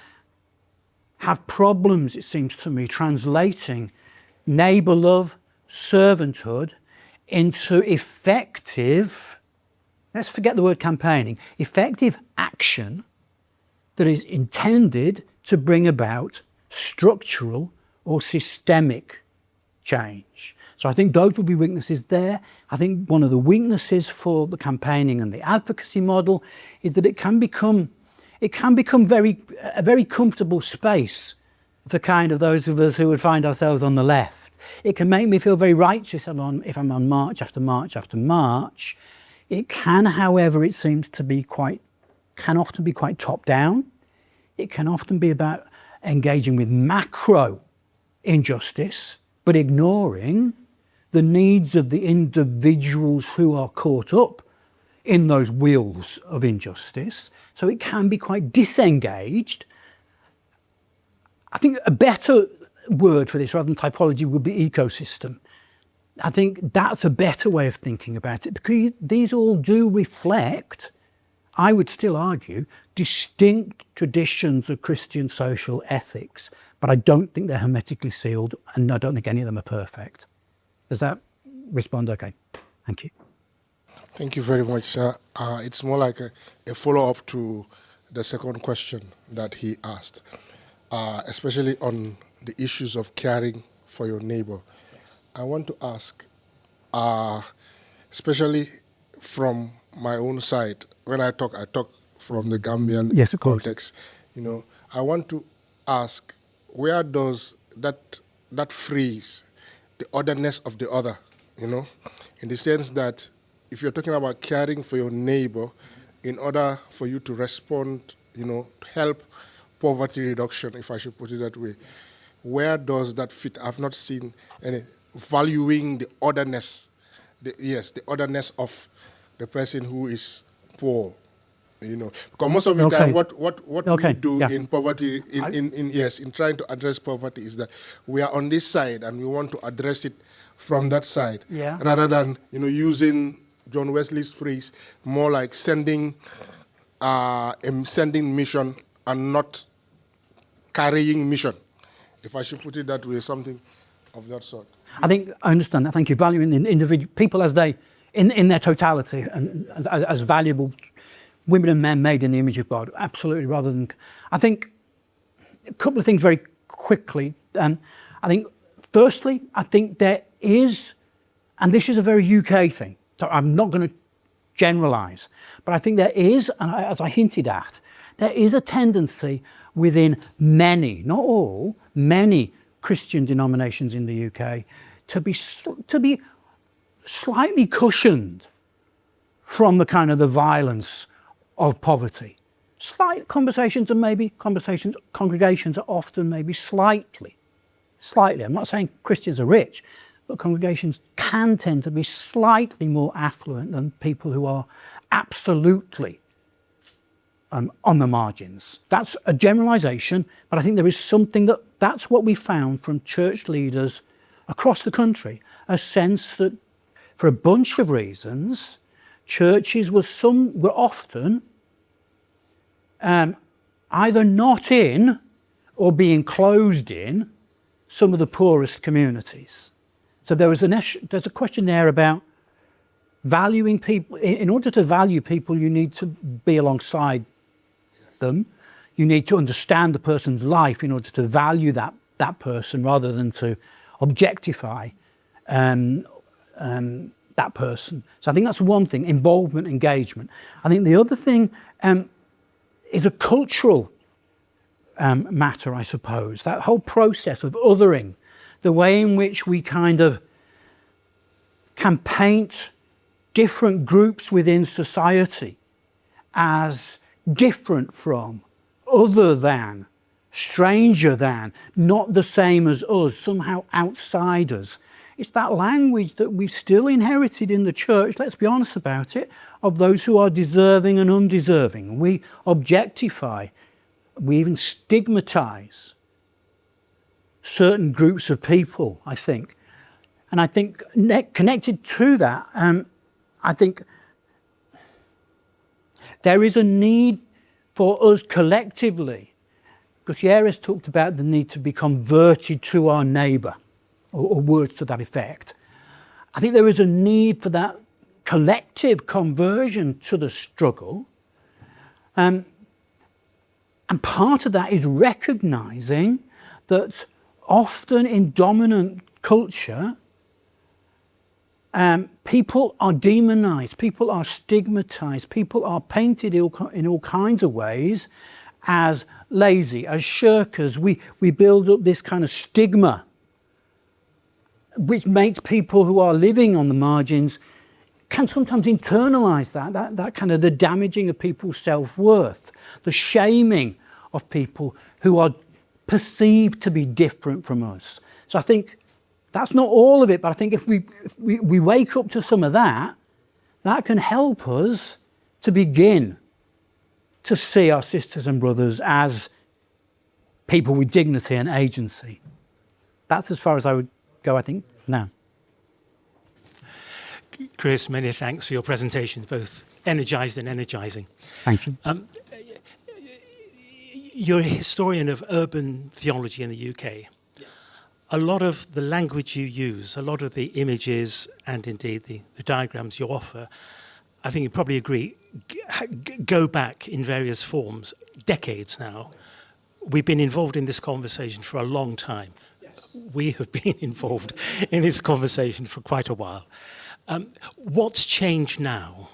have problems, it seems to me, translating neighbour love, servanthood into effective, let's forget the word campaigning, effective action that is intended to bring about structural or systemic change. So I think those would be weaknesses there. I think one of the weaknesses for the campaigning and the advocacy model is that it can become a very comfortable space for kind of those of us who would find ourselves on the left. It can make me feel very righteous if I'm on march after march after march. It can, however, it seems to be can often be quite top down. It can often be about engaging with macro injustice, but ignoring the needs of the individuals who are caught up in those wheels of injustice. So it can be quite disengaged. I think a better word for this rather than typology would be ecosystem. I think that's a better way of thinking about it, because these all do reflect, I would still argue, distinct traditions of Christian social ethics, but I don't think they're hermetically sealed, and I don't think any of them are perfect. Does that respond okay? Thank you. Thank you very much, sir. It's more like a follow-up to the second question that he asked, especially on the issues of caring for your neighbor. I want to ask, especially from my own side, when I talk from the Gambian yes, of course. context. I want to ask, where does that frees the otherness of the other, in the sense that if you're talking about caring for your neighbor, in order for you to respond, to help poverty reduction, if I should put it that way, where does that fit? I've not seen any valuing the otherness, the otherness of the person who is poor, because most of the time what we do in poverty, in trying to address poverty, is that we are on this side and we want to address it from that side, rather than using John Wesley's phrase, more like sending mission and not carrying mission, if I should put it that way, something of that sort. I think I understand that. Thank you. Valuing the individual people as they, in their totality, and as valuable women and men made in the image of God. Absolutely. Rather than, I think a couple of things very quickly. I think, firstly, I think there is, and this is a very UK thing, so I'm not going to generalise, but I think there is, and as I hinted at, there is a tendency within many, not all, many Christian denominations in the UK to be slightly cushioned from the kind of the violence of poverty. Slight conversations, and maybe congregations are often maybe slightly, I'm not saying Christians are rich, but congregations can tend to be slightly more affluent than people who are absolutely on the margins. That's a generalisation, but I think there is something that's what we found from church leaders across the country, a sense that for a bunch of reasons, churches were often either not in or being closed in some of the poorest communities. So there's a question there about valuing people. In order to value people, you need to be alongside them. You need to understand the person's life in order to value that person, rather than to objectify that person. So I think that's one thing: involvement, engagement. I think the other thing is a cultural matter, I suppose. That whole process of othering, the way in which we kind of can paint different groups within society as different from, other than, stranger than, not the same as us, somehow outsiders. It's that language that we've still inherited in the church, let's be honest about it, of those who are deserving and undeserving. We objectify, we even stigmatize certain groups of people, I think. And I think connected to that, I think there is a need for us collectively. Gutierrez talked about the need to be converted to our neighbour, or words to that effect. I think there is a need for that collective conversion to the struggle. And part of that is recognising that often in dominant culture, people are demonised, people are stigmatised, people are painted in all kinds of ways as lazy, as shirkers. We build up this kind of stigma which makes people who are living on the margins can sometimes internalise that kind of the damaging of people's self-worth, the shaming of people who are perceived to be different from us. So I think that's not all of it, but I think if we wake up to some of that, that can help us to begin to see our sisters and brothers as people with dignity and agency. That's as far as I would go, I think, for now. Chris, many thanks for your presentation, both energised and energising. Thank you. You're a historian of urban theology in the UK. A lot of the language you use, a lot of the images and indeed the diagrams you offer, I think you probably agree, go back in various forms, decades now. We've been involved in this conversation for a long time. We have been involved in this conversation for quite a while. What's changed now?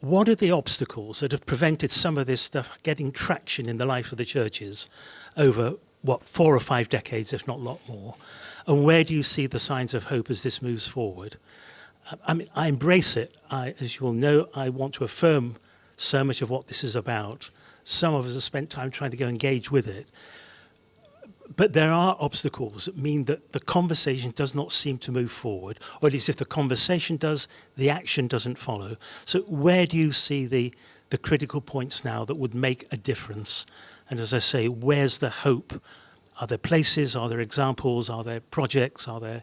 What are the obstacles that have prevented some of this stuff getting traction in the life of the churches over, 4 or 5 decades, if not a lot more? And where do you see the signs of hope as this moves forward? I embrace it. As you will know, I want to affirm so much of what this is about. Some of us have spent time trying to go engage with it. But there are obstacles that mean that the conversation does not seem to move forward, or at least if the conversation does, the action doesn't follow. So where do you see the critical points now that would make a difference? And as I say, where's the hope? Are there places, are there examples, are there projects, are there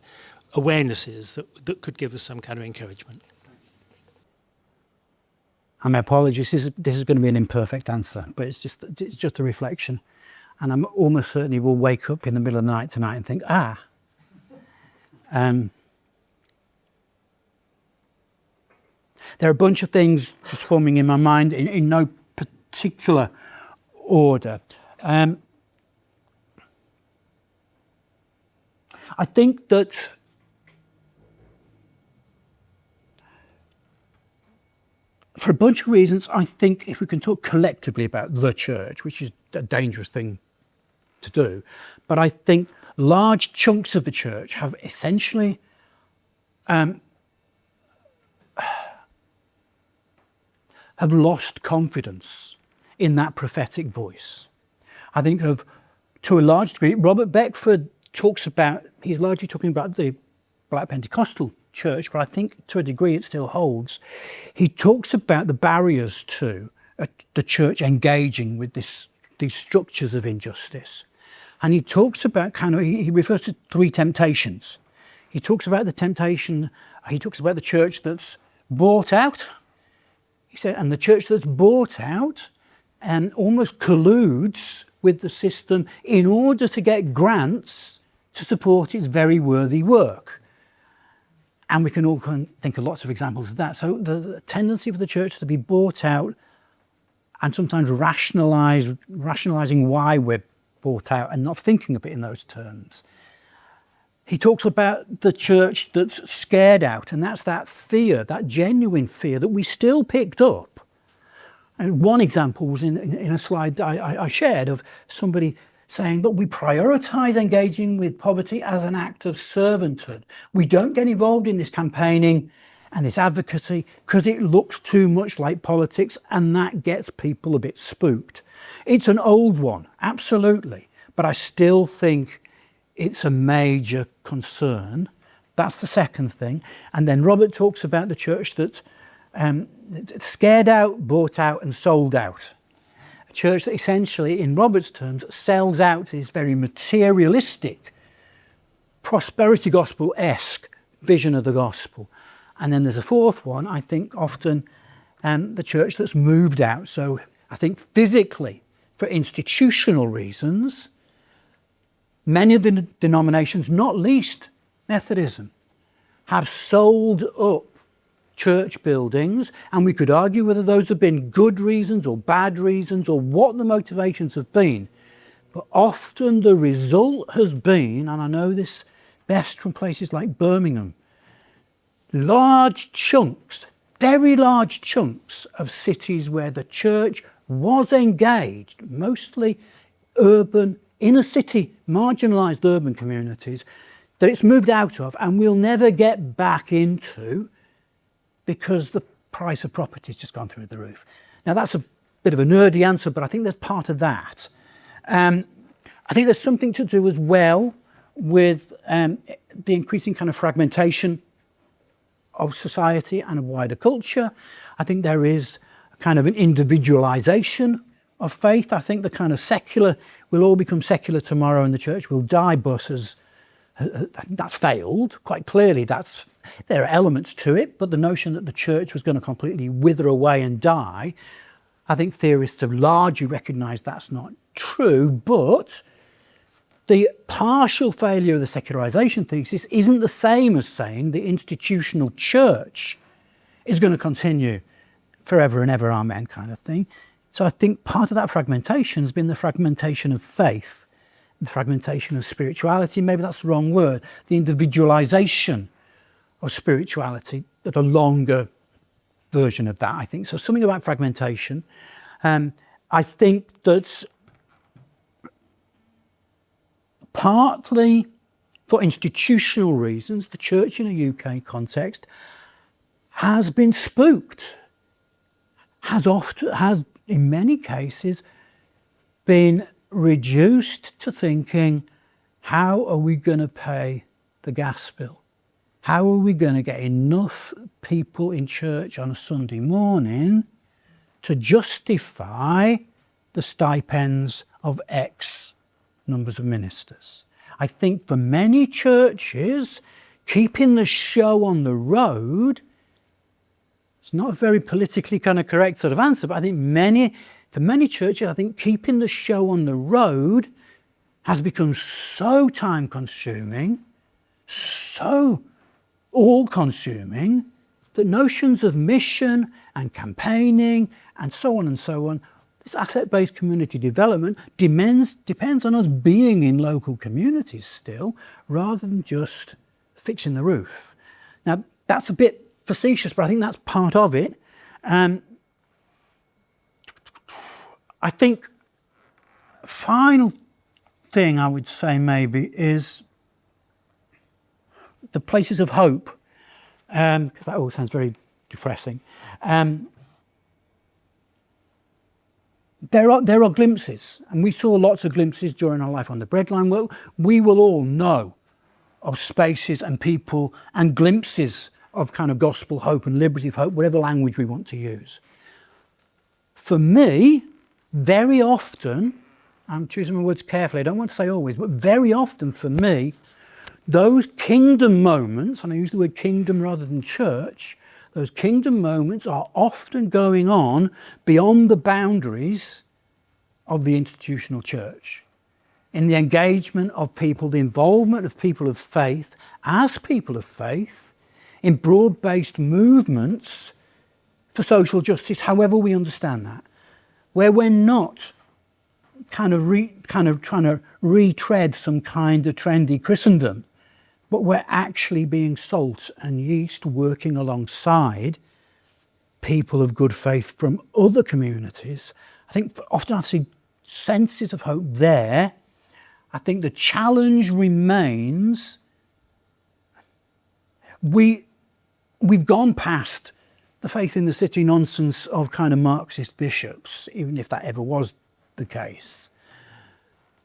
awarenesses that could give us some kind of encouragement? And my apologies, this is going to be an imperfect answer, but it's just a reflection. And I'm almost certainly will wake up in the middle of the night tonight and think, there are a bunch of things just forming in my mind in no particular order. I think that for a bunch of reasons, I think if we can talk collectively about the church, which is a dangerous thing to do, but I think large chunks of the church have essentially have lost confidence in that prophetic voice. I think to a large degree, Robert Beckford he's largely talking about the Black Pentecostal church, but I think to a degree it still holds. He talks about the barriers to the church engaging with these structures of injustice. And he talks about he refers to 3 temptations. He talks about the church that's bought out. He said, and the church that's bought out and almost colludes with the system in order to get grants to support its very worthy work. And we can all think of lots of examples of that. So the tendency for the church to be bought out and sometimes rationalising why we're bought out and not thinking of it in those terms. He talks about the church that's scared out, and that's that fear, that genuine fear that we still picked up. And one example was in a slide I shared of somebody saying that we prioritise engaging with poverty as an act of servanthood. We don't get involved in this campaigning and this advocacy because it looks too much like politics, and that gets people a bit spooked. It's an old one, absolutely, but I still think it's a major concern. That's the second thing. And then Robert talks about the church that's scared out, bought out and sold out. A church that essentially, in Robert's terms, sells out this very materialistic, prosperity gospel-esque vision of the gospel. And then there's a fourth one, I think often the church that's moved out. So I think physically, for institutional reasons, many of the denominations, not least Methodism, have sold up church buildings, and we could argue whether those have been good reasons or bad reasons or what the motivations have been. But often the result has been, and I know this best from places like Birmingham, large chunks, very large chunks of cities where the church was engaged, mostly urban, inner city, marginalised urban communities, that it's moved out of and we'll never get back into because the price of property has just gone through the roof. Now that's a bit of a nerdy answer, but I think there's part of that. I think there's something to do as well with the increasing kind of fragmentation of society and of wider culture. I think there is a kind of an individualisation of faith. I think the kind of secular, we'll all become secular tomorrow and the church will die buses. That's failed, quite clearly. There are elements to it, but the notion that the church was going to completely wither away and die, I think theorists have largely recognised that's not true, but the partial failure of the secularisation thesis isn't the same as saying the institutional church is going to continue forever and ever, amen, kind of thing. So I think part of that fragmentation has been the fragmentation of faith, the fragmentation of spirituality, maybe that's the wrong word, the individualisation of spirituality, at a longer version of that, I think. So something about fragmentation. I think that partly for institutional reasons, the church in a UK context has been spooked, has in many cases been reduced to thinking, how are we going to pay the gas bill? How are we going to get enough people in church on a Sunday morning to justify the stipends of X numbers of ministers? I think for many churches, keeping the show on the road, it's not a very politically kind of correct sort of answer, but I think for many churches, I think keeping the show on the road has become so time consuming, so all-consuming, that notions of mission and campaigning and so on, this asset-based community development depends on us being in local communities still, rather than just fixing the roof. Now, that's a bit facetious, but I think that's part of it. I think final thing I would say maybe is the places of hope, because that all sounds very depressing. There are glimpses, and we saw lots of glimpses during our life on the Breadline work. We will all know of spaces and people and glimpses of kind of gospel hope and liberative hope, whatever language we want to use. For me, very often, I'm choosing my words carefully, I don't want to say always, but very often for me, those kingdom moments, and I use the word kingdom rather than church, those kingdom moments are often going on beyond the boundaries of the institutional church. In the engagement of people, the involvement of people of faith as people of faith in broad-based movements for social justice, however we understand that, where we're not kind of trying to retread some kind of trendy Christendom, but we're actually being salt and yeast, working alongside people of good faith from other communities. I think often I see senses of hope there. I think the challenge remains, we've gone past the faith in the city nonsense of kind of Marxist bishops, even if that ever was the case.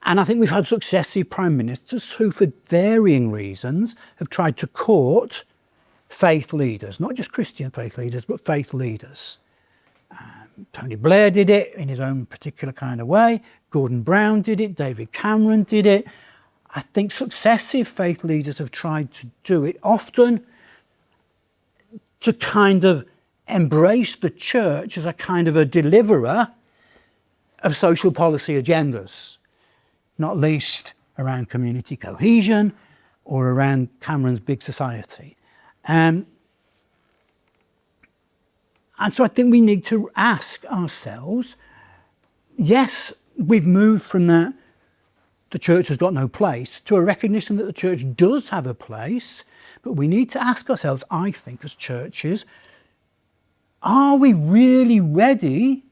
And I think we've had successive prime ministers who, for varying reasons, have tried to court faith leaders, not just Christian faith leaders, but faith leaders. Tony Blair did it in his own particular kind of way. Gordon Brown did it. David Cameron did it. I think successive faith leaders have tried to do it, often to kind of embrace the church as a kind of a deliverer of social policy agendas, not least around community cohesion or around Cameron's big society. And so I think we need to ask ourselves, yes, we've moved from that the church has got no place to a recognition that the church does have a place, but we need to ask ourselves, I think, as churches, are we really ready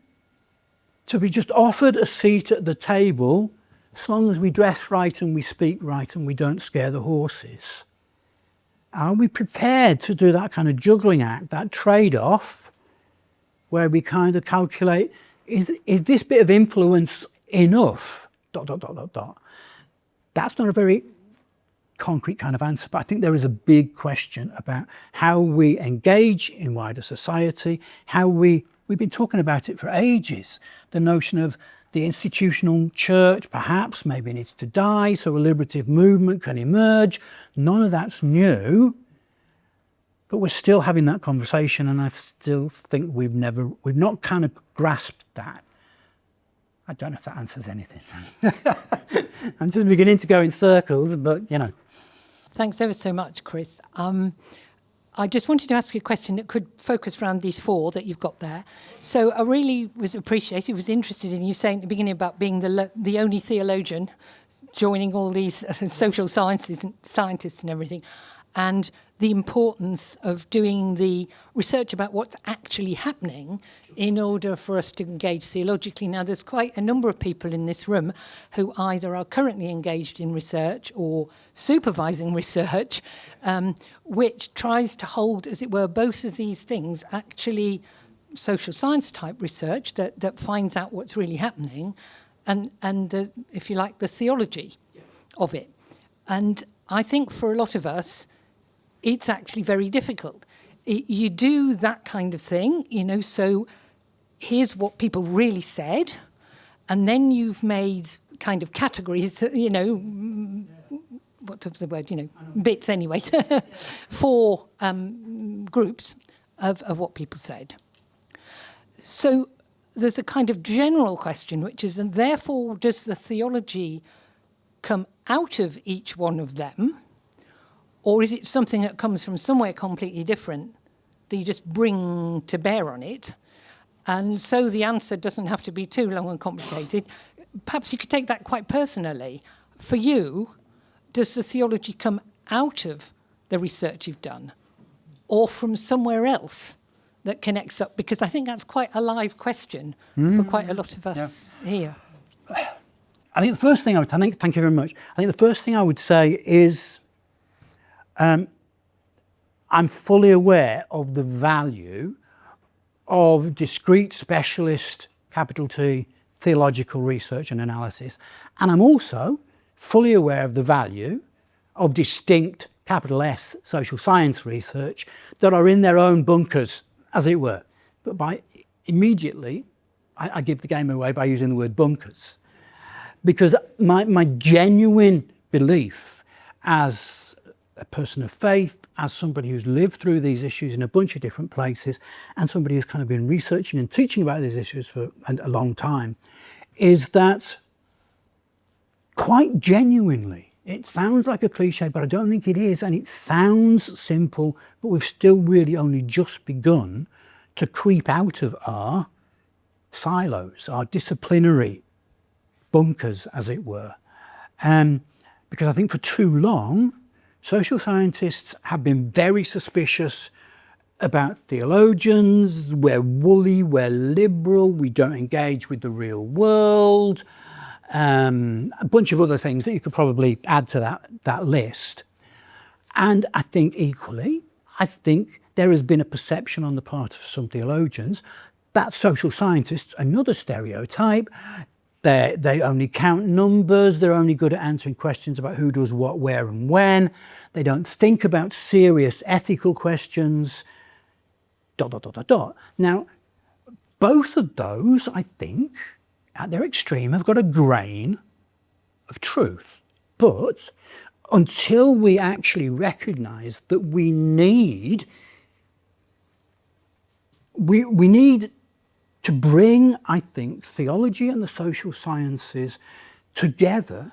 to be just offered a seat at the table as long as we dress right and we speak right and we don't scare the horses? Are we prepared to do that kind of juggling act, that trade-off, where we kind of calculate, is this bit of influence enough? ... That's not a very concrete kind of answer, but I think there is a big question about how we engage in wider society, how we've been talking about it for ages, the notion of the institutional church perhaps maybe needs to die so a liberative movement can emerge. None of that's new, but we're still having that conversation, and I still think we've not kind of grasped that. I don't know if that answers anything. I'm just beginning to go in circles, but you know. Thanks ever so much, Chris. I just wanted to ask you a question that could focus around these four that you've got there. So I really was interested in you saying at the beginning about being the only theologian joining all these social sciences and scientists and everything, and the importance of doing the research about what's actually happening in order for us to engage theologically. Now, there's quite a number of people in this room who either are currently engaged in research or supervising research, which tries to hold, as it were, both of these things, actually social science type research that finds out what's really happening, and the, if you like, the theology of it. And I think for a lot of us, it's actually very difficult. You do that kind of thing, you know, so here's what people really said, and then you've made kind of categories, you know, what's the word, you know, bits anyway, for groups of what people said. So there's a kind of general question, which is, and therefore does the theology come out of each one of them? Or is it something that comes from somewhere completely different that you just bring to bear on it? And so the answer doesn't have to be too long and complicated. Perhaps you could take that quite personally. For you, does the theology come out of the research you've done or from somewhere else that connects up? Because I think that's quite a live question for quite a lot of us here. I think the first thing thank you very much. I think the first thing I would say is, I'm fully aware of the value of discrete specialist, capital T, theological research and analysis. And I'm also fully aware of the value of distinct, capital S, social science research that are in their own bunkers, as it were. But immediately, I give the game away by using the word bunkers. Because my genuine belief as a person of faith, as somebody who's lived through these issues in a bunch of different places, and somebody who's kind of been researching and teaching about these issues for a long time, is that quite genuinely, It sounds like a cliche, but I don't think it is. And it sounds simple, but we've still really only just begun to creep out of our silos, our disciplinary bunkers, as it were. Because I think for too long, social scientists have been very suspicious about theologians. We're woolly, we're liberal, we don't engage with the real world. A bunch of other things that you could probably add to that list. And I think equally, there has been a perception on the part of some theologians that social scientists, another stereotype, they only count numbers, they're only good at answering questions about who does what, where and when. They don't think about serious ethical questions, ... Now, both of those, I think, at their extreme, have got a grain of truth. But until we actually recognise that we need to bring, I think, theology and the social sciences together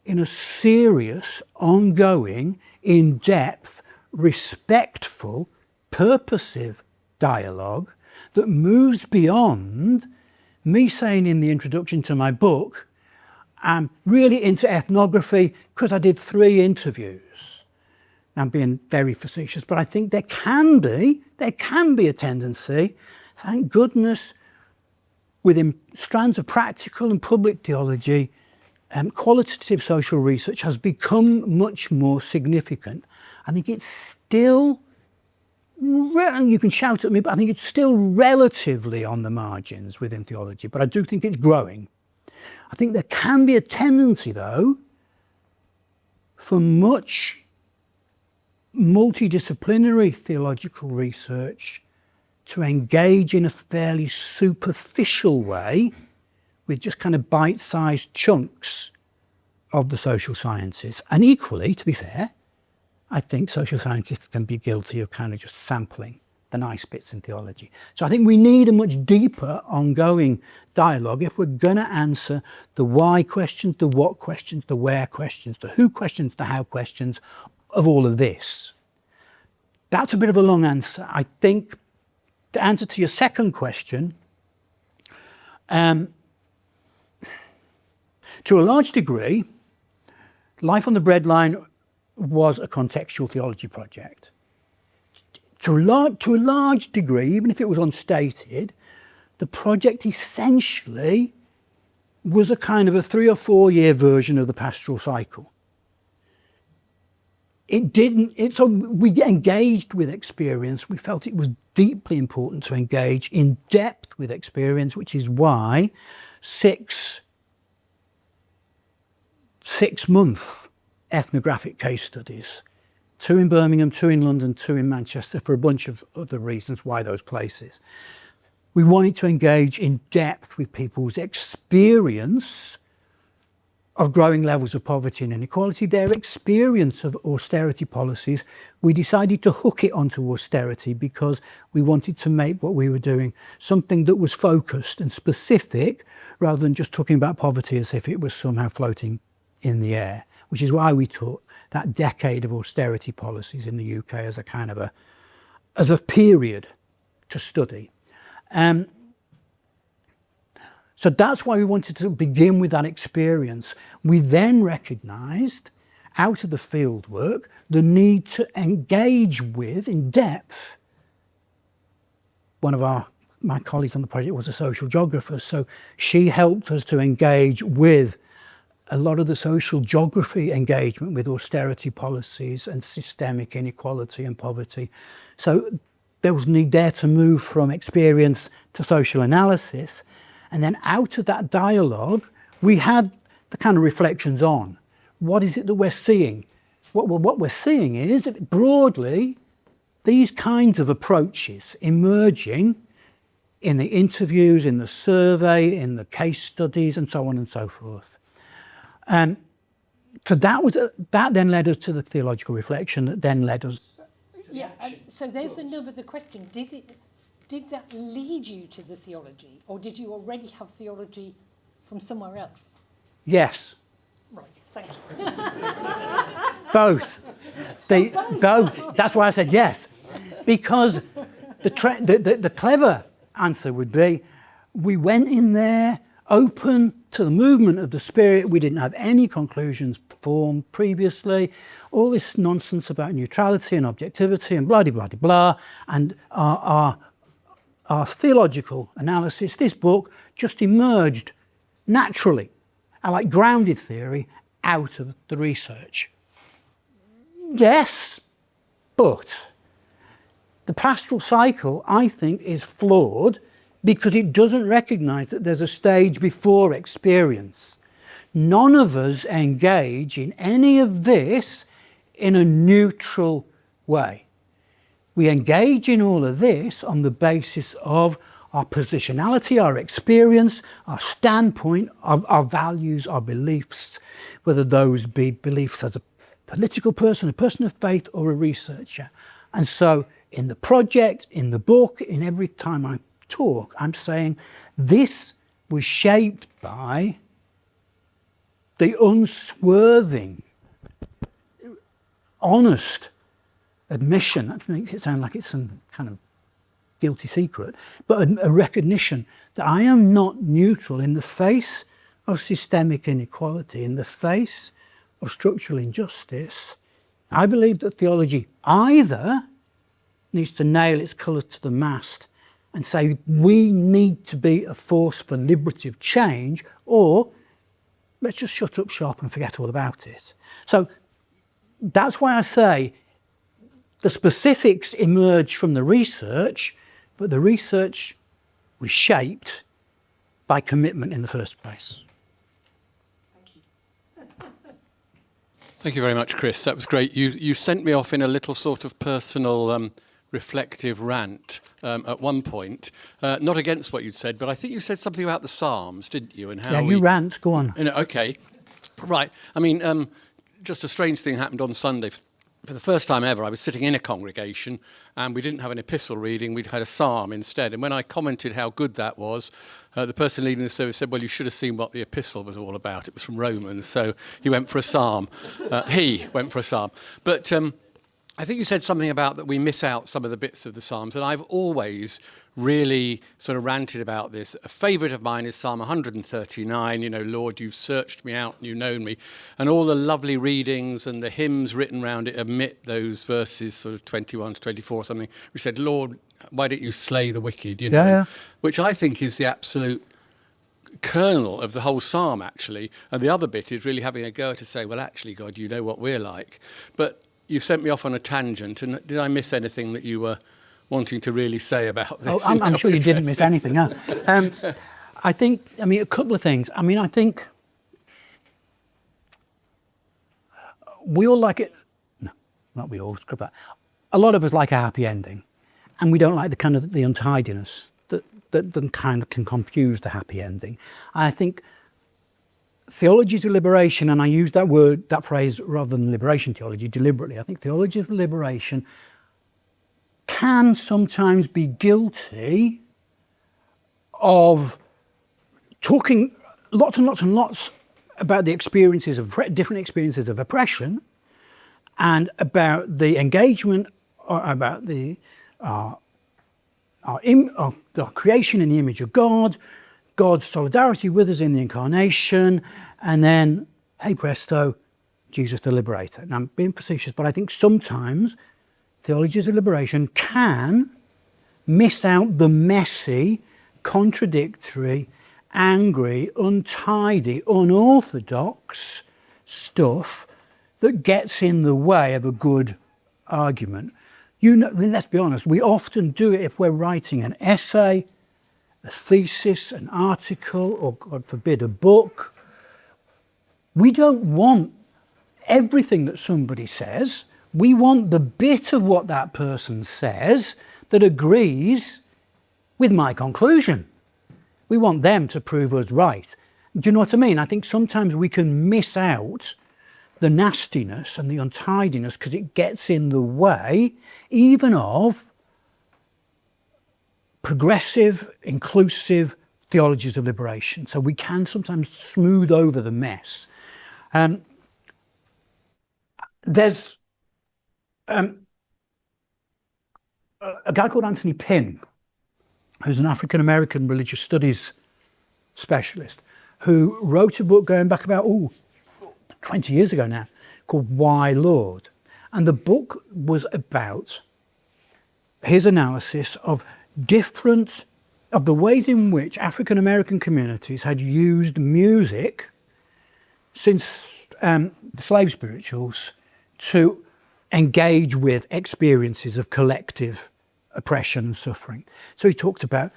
in a serious, ongoing, in-depth, respectful, purposive dialogue that moves beyond me saying in the introduction to my book, I'm really into ethnography because I did 3 interviews. I'm being very facetious, but I think there can be a tendency, thank goodness, within strands of practical and public theology, qualitative social research has become much more significant. I think it's still, you can shout at me, but I think it's still relatively on the margins within theology, but I do think it's growing. I think there can be a tendency, though, for much multidisciplinary theological research to engage in a fairly superficial way with just kind of bite-sized chunks of the social sciences. And equally, to be fair, I think social scientists can be guilty of kind of just sampling the nice bits in theology. So I think we need a much deeper ongoing dialogue if we're going to answer the why questions, the what questions, the where questions, the who questions, the how questions of all of this. That's a bit of a long answer. I think the answer to your second question, to a large degree, Life on the Breadline was a contextual theology project. To a large degree, even if it was unstated, the project essentially was a kind of a 3 or 4 year version of the pastoral cycle. So we engaged with experience. We felt it was deeply important to engage in depth with experience, which is why 6-month ethnographic case studies, 2 in Birmingham, 2 in London, 2 in Manchester, for a bunch of other reasons why those places. We wanted to engage in depth with people's experience of growing levels of poverty and inequality, their experience of austerity policies. We decided to hook it onto austerity because we wanted to make what we were doing something that was focused and specific rather than just talking about poverty as if it was somehow floating in the air, which is why we took that decade of austerity policies in the UK as a kind of as a period to study. So that's why we wanted to begin with that experience. We then recognised, out of the field work, the need to engage with, in depth, one of my colleagues on the project was a social geographer, so she helped us to engage with a lot of the social geography engagement with austerity policies and systemic inequality and poverty. So there was need there to move from experience to social analysis. And then out of that dialogue, we had the kind of reflections on what is it that we're seeing. What we're seeing is that broadly, these kinds of approaches emerging in the interviews, in the survey, in the case studies, and so on and so forth. So that then led us to the theological reflection that then led us. Yeah, so there's the nub of the question. Did that lead you to the theology, or did you already have theology from somewhere else? Yes. Right. Thanks. Both. Both. That's why I said yes. Because the clever answer would be, we went in there open to the movement of the Spirit. We didn't have any conclusions formed previously. All this nonsense about neutrality and objectivity and blah, blah, blah, blah. And our theological analysis, this book just emerged naturally, like grounded theory, out of the research. Yes, but the pastoral cycle, I think, is flawed because it doesn't recognise that there's a stage before experience. None of us engage in any of this in a neutral way. We engage in all of this on the basis of our positionality, our experience, our standpoint, our values, our beliefs, whether those be beliefs as a political person, a person of faith, or a researcher. And so in the project, in the book, in every time I talk, I'm saying this was shaped by the unswerving, honest admission. That makes it sound like it's some kind of guilty secret, but a recognition that I am not neutral in the face of systemic inequality, in the face of structural injustice. I believe that theology either needs to nail its colours to the mast and say we need to be a force for liberative change, or let's just shut up shop and forget all about it. So that's why I say the specifics emerge from the research, but the research was shaped by commitment in the first place. Thank you very much, Chris. That was great. You sent me off in a little sort of personal reflective rant at one point, not against what you'd said, but I think you said something about the Psalms, didn't you? And how you rant, go on. Okay, right. I mean, just a strange thing happened on Sunday. For the first time ever, I was sitting in a congregation and we didn't have an epistle reading, we'd had a psalm instead. And when I commented how good that was, the person leading the service said, well, you should have seen what the epistle was all about. It was from Romans, so he went for a psalm. He went for a psalm. But I think you said something about that we miss out some of the bits of the Psalms, and I've always really sort of ranted about this. A favourite of mine is Psalm 139, you know, Lord, you've searched me out and you've known me. And all the lovely readings and the hymns written around it omit those verses, sort of 21 to 24 or something. We said, Lord, why don't you slay the wicked, you know? Yeah. Which I think is the absolute kernel of the whole psalm, actually. And the other bit is really having a go to say, well, actually, God, you know what we're like. But you sent me off on a tangent, and did I miss anything that you were wanting to really say about this? Oh, I'm sure you didn't miss anything. I think, a couple of things. I think we all like it. No, not we all, scrub that. A lot of us like a happy ending, and we don't like the kind of the untidiness that kind of can confuse the happy ending. I think theologies of liberation, and I use that phrase rather than liberation theology deliberately. I think theology of liberation can sometimes be guilty of talking lots and lots and lots about the experiences of different experiences of oppression, and about the engagement, or about the our creation in the image of God, God's solidarity with us in the incarnation, and then, hey presto, Jesus the liberator. And I'm being facetious, but I think sometimes theologies of liberation can miss out the messy, contradictory, angry, untidy, unorthodox stuff that gets in the way of a good argument. Let's be honest, we often do it if we're writing an essay, a thesis, an article, or God forbid, a book. We don't want everything that somebody says. We want the bit of what that person says that agrees with my conclusion. We want them to prove us right. Do you know what I mean? I think sometimes we can miss out the nastiness and the untidiness because it gets in the way even of progressive, inclusive theologies of liberation. So we can sometimes smooth over the mess. There's a guy called Anthony Pinn, who's an African-American religious studies specialist, who wrote a book going back about 20 years ago now, called Why Lord? And the book was about his analysis of the ways in which African-American communities had used music since the slave spirituals to engage with experiences of collective oppression and suffering. So he talked about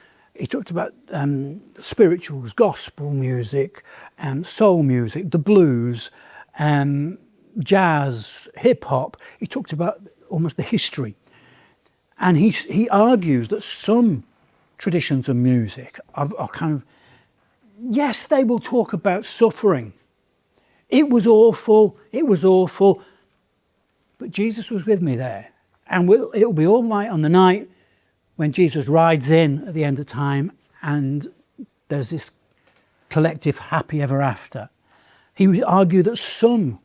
spirituals, gospel music, soul music, the blues, jazz, hip hop. He talked about almost the history. And he argues that some traditions of music are kind of, yes, they will talk about suffering. It was awful, but Jesus was with me there. And it'll be all right on the night when Jesus rides in at the end of time and there's this collective happy ever after. He would argue that some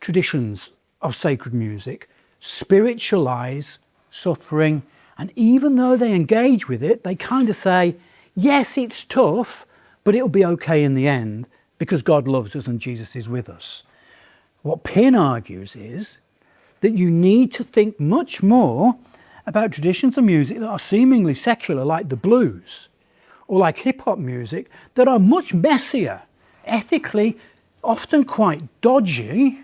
traditions of sacred music spiritualize suffering, and even though they engage with it, they kind of say, yes, it's tough, but it'll be okay in the end because God loves us and Jesus is with us. What Pinn argues is that you need to think much more about traditions of music that are seemingly secular, like the blues, or like hip-hop music, that are much messier, ethically, often quite dodgy,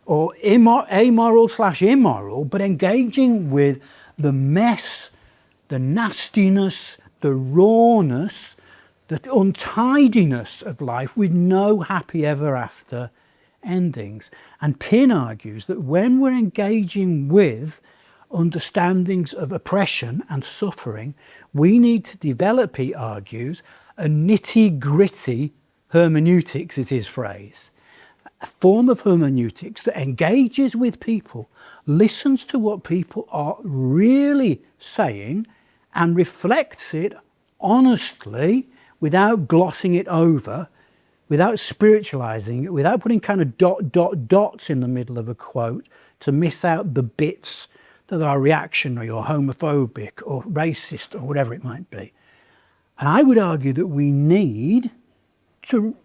or amoral/immoral, but engaging with the mess, the nastiness, the rawness, the untidiness of life with no happy ever after endings. And Pinn argues that when we're engaging with understandings of oppression and suffering, we need to develop, he argues, a nitty-gritty hermeneutics, is his phrase. A form of hermeneutics that engages with people, listens to what people are really saying and reflects it honestly without glossing it over, without spiritualizing it, without putting kind of dots in the middle of a quote to miss out the bits that are reactionary or homophobic or racist or whatever it might be. And I would argue that we need to,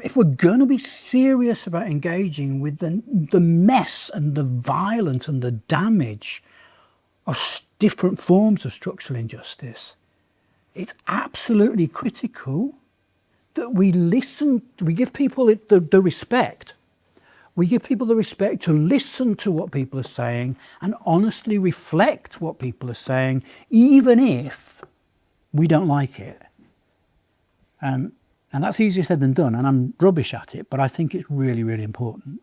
if we're going to be serious about engaging with the mess and the violence and the damage of different forms of structural injustice, it's absolutely critical that we listen, we give people the respect. We give people the respect to listen to what people are saying and honestly reflect what people are saying, even if we don't like it. And that's easier said than done, and I'm rubbish at it, but I think it's really, really important.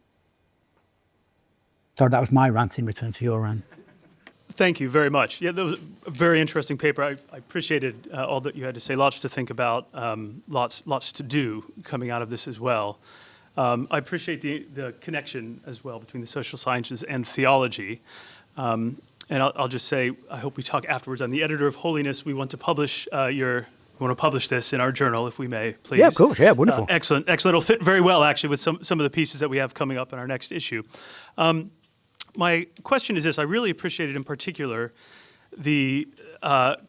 Sorry, that was my rant in return to your rant. Thank you very much. Yeah, that was a very interesting paper. I appreciated all that you had to say. Lots to think about, lots to do coming out of this as well. I appreciate the connection as well between the social sciences and theology. And I'll just say, I hope we talk afterwards. I'm the editor of Holiness. We want to publish this in our journal, if we may, please. Yeah, of course. Yeah, wonderful. Excellent. It'll fit very well, actually, with some of the pieces that we have coming up in our next issue. My question is this: I really appreciated, in particular, the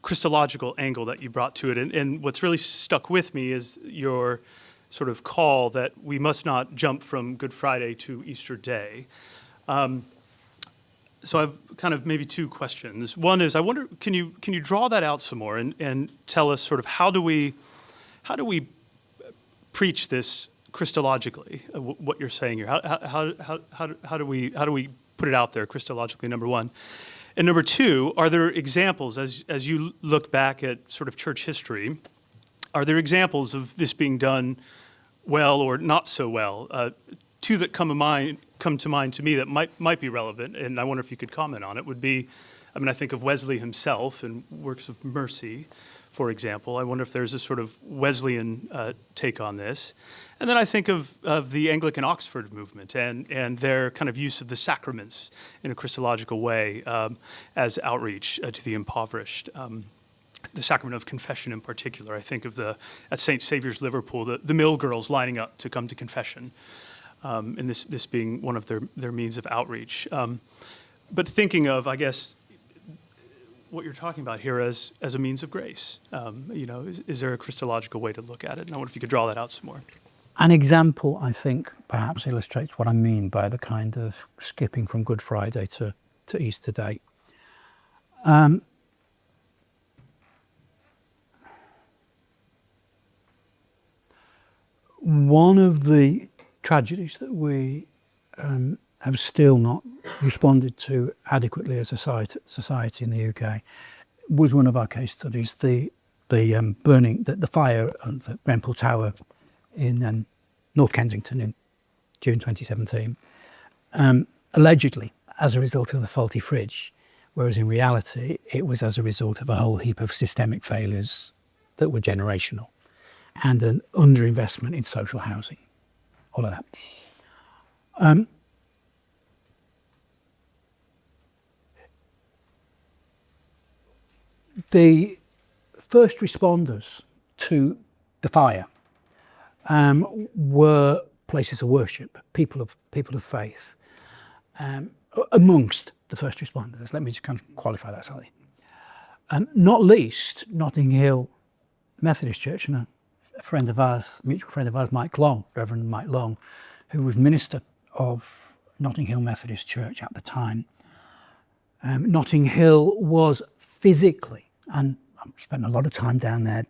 Christological angle that you brought to it, and what's really stuck with me is your sort of call that we must not jump from Good Friday to Easter Day. So I've kind of maybe two questions. One is, I wonder, can you draw that out some more and tell us sort of how do we preach this Christologically, what you're saying here? How do we put it out there Christologically, number one? And number two, are there examples, as you look back at sort of church history, are there examples of this being done well or not so well? Two that come to mind to me that might be relevant, and I wonder if you could comment on it, would be, I think of Wesley himself and works of mercy, for example. I wonder if there's a sort of Wesleyan take on this. And then I think of the Anglican Oxford movement and their kind of use of the sacraments in a Christological way as outreach to the impoverished. The sacrament of confession in particular. I think of at St. Saviour's Liverpool, the mill girls lining up to come to confession. and this being one of their means of outreach. But thinking of, I guess, what you're talking about here as a means of grace, is there a Christological way to look at it? And I wonder if you could draw that out some more. An example, I think, perhaps illustrates what I mean by the kind of skipping from Good Friday to Easter Day. One of the tragedies that we have still not responded to adequately as a society in the UK was one of our case studies, the burning, the fire of the Grenfell Tower in North Kensington in June 2017, allegedly as a result of the faulty fridge, whereas in reality it was as a result of a whole heap of systemic failures that were generational and an underinvestment in social housing, all of that. The first responders to the fire were places of worship, people of faith, amongst the first responders. Let me just kind of qualify that slightly. Not least Notting Hill Methodist Church, and a friend of ours, mutual friend of ours, Mike Long, Reverend Mike Long, who was minister of Notting Hill Methodist Church at the time. Notting Hill was physically, and I spent a lot of time down there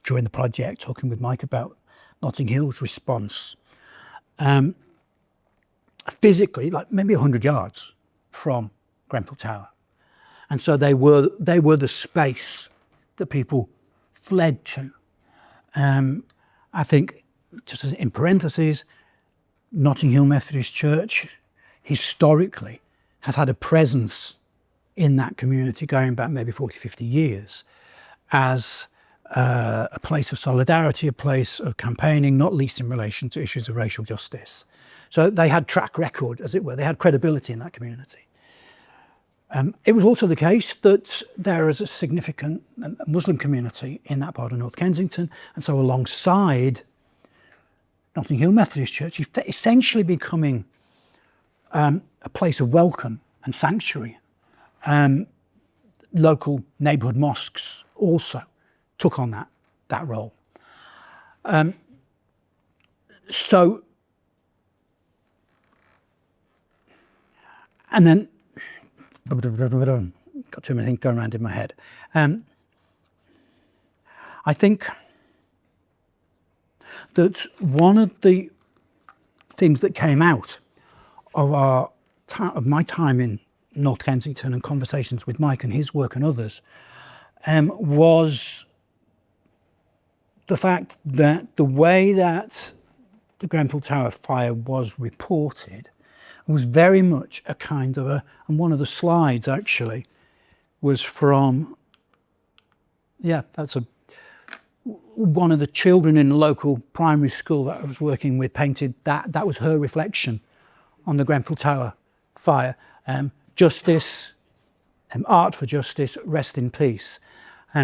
during the project talking with Mike about Notting Hill's response. Physically, like maybe 100 yards from Grenfell Tower. And so they were the space that people fled to. I think, just as in parentheses, Notting Hill Methodist Church historically has had a presence in that community going back maybe 40, 50 years as a place of solidarity, a place of campaigning, not least in relation to issues of racial justice. So they had track record, as it were. They had credibility in that community. It was also the case that there is a significant Muslim community in that part of North Kensington, and so alongside Notting Hill Methodist Church, essentially becoming a place of welcome and sanctuary. Local neighbourhood mosques also took on that role. And then, got too many things going around in my head. I think that one of the things that came out of my time in North Kensington and conversations with Mike and his work and others was the fact that the way that the Grenfell Tower fire was reported was very much a kind of and one of the slides actually was from, one of the children in the local primary school that I was working with painted that was her reflection on the Grenfell Tower fire. Justice, art for justice, rest in peace.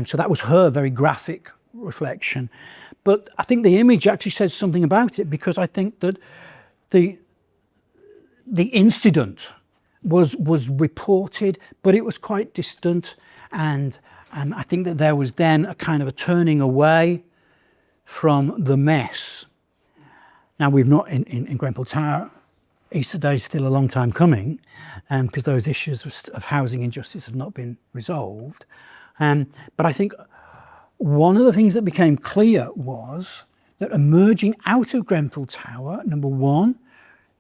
So that was her very graphic reflection. But I think the image actually says something about it, because I think that the incident was reported, but it was quite distant, and I think that there was then a kind of a turning away from the mess. Now we've not in Grenfell Tower, Easter Day is still a long time coming, because those issues of housing injustice have not been resolved. But I think one of the things that became clear was that emerging out of Grenfell Tower, number one,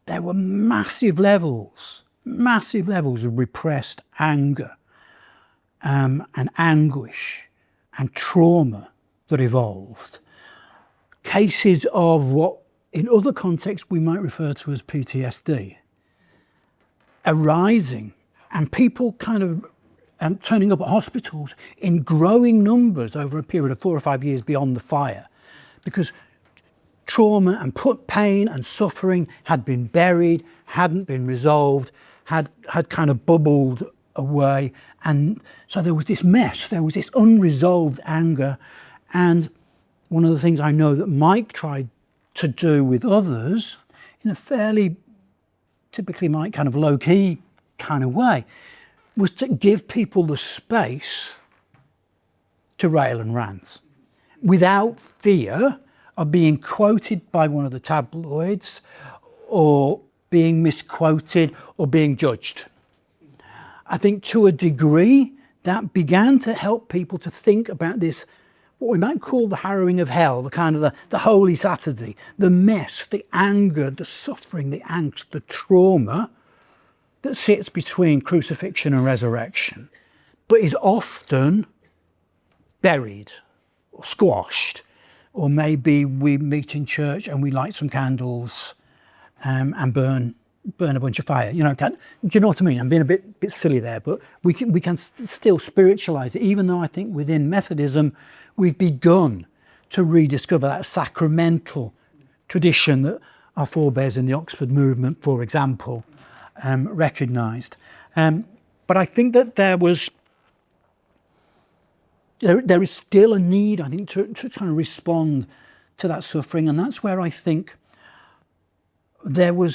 there were massive levels of repressed anger and anguish and trauma that evolved. Cases of what in other contexts we might refer to as PTSD arising, and people kind of turning up at hospitals in growing numbers over a period of 4 or 5 years beyond the fire, because trauma and pain and suffering had been buried, hadn't been resolved, had kind of bubbled away. And so there was this mess, there was this unresolved anger. And one of the things I know that Mike tried to do with others in a fairly typically my kind of low-key kind of way, was to give people the space to rail and rant without fear of being quoted by one of the tabloids or being misquoted or being judged. I think to a degree that began to help people to think about this, what we might call the harrowing of hell, the kind of the Holy Saturday, the mess, the anger, the suffering, the angst, the trauma that sits between crucifixion and resurrection, but is often buried or squashed. Or maybe we meet in church and we light some candles and burn a bunch of fire. You know, do you know what I mean? I'm being a bit silly there, but we can still spiritualize it, even though I think within Methodism we've begun to rediscover that sacramental tradition that our forebears in the Oxford movement, for example, recognised. But I think that there is still a need, I think, to kind of respond to that suffering, and that's where I think there were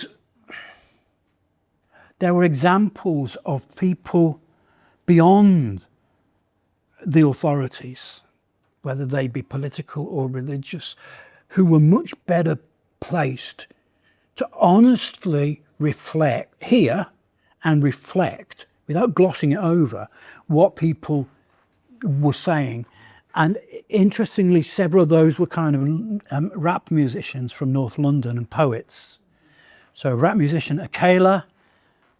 examples of people beyond the authorities, whether they be political or religious, who were much better placed to honestly hear and reflect, without glossing it over, what people were saying. And interestingly, several of those were kind of rap musicians from North London and poets. So rap musician Akela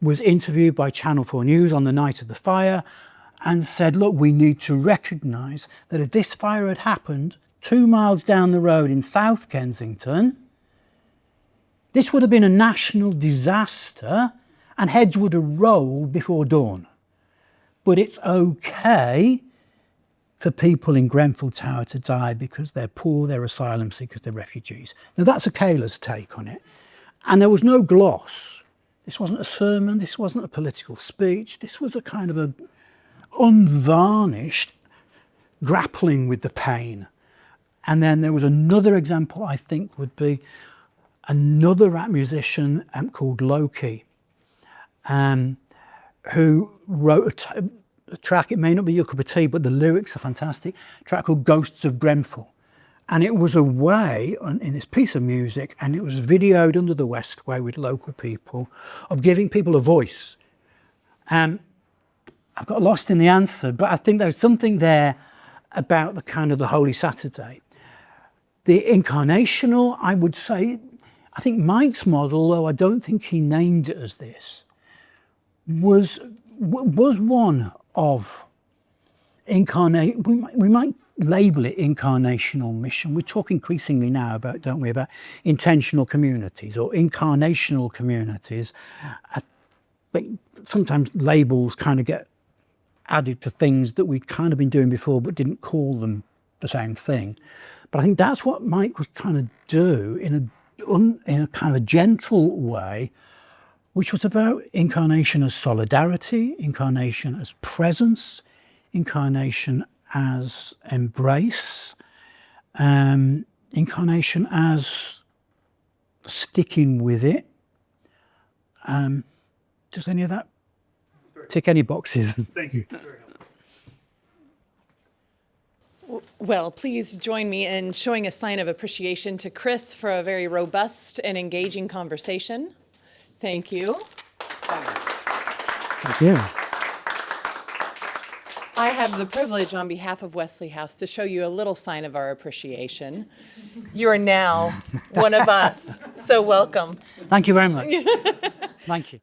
was interviewed by Channel 4 News on the night of the fire and said, look, we need to recognise that if this fire had happened 2 miles down the road in South Kensington, this would have been a national disaster and heads would have rolled before dawn. But it's okay for people in Grenfell Tower to die because they're poor, they're asylum seekers, they're refugees. Now that's Akela's take on it. And there was no gloss. This wasn't a sermon, this wasn't a political speech, this was a kind of a unvarnished grappling with the pain. And then there was another example I think would be another rap musician called Loki, who wrote a track, it may not be your cup of tea, but the lyrics are fantastic, a track called Ghosts of Grenfell. And it was a way, in this piece of music, and it was videoed under the Westway with local people, of giving people a voice. I've got lost in the answer, but I think there's something there about the kind of the Holy Saturday. The incarnational, I would say, I think Mike's model, though I don't think he named it as this, was one of incarnate. We might label it incarnational mission. We talk increasingly now about, don't we, about intentional communities or incarnational communities. I think sometimes labels kind of get added to things that we'd kind of been doing before but didn't call them the same thing. But I think that's what Mike was trying to do in a kind of gentle way, which was about incarnation as solidarity, incarnation as presence, incarnation as embrace, incarnation as sticking with it. Does any of that tick any boxes? Thank you. Well, please join me in showing a sign of appreciation to Chris for a very robust and engaging conversation. Thank you. Thank you. I have the privilege on behalf of Wesley House to show you a little sign of our appreciation. You are now one of us, so welcome. Thank you very much. Thank you.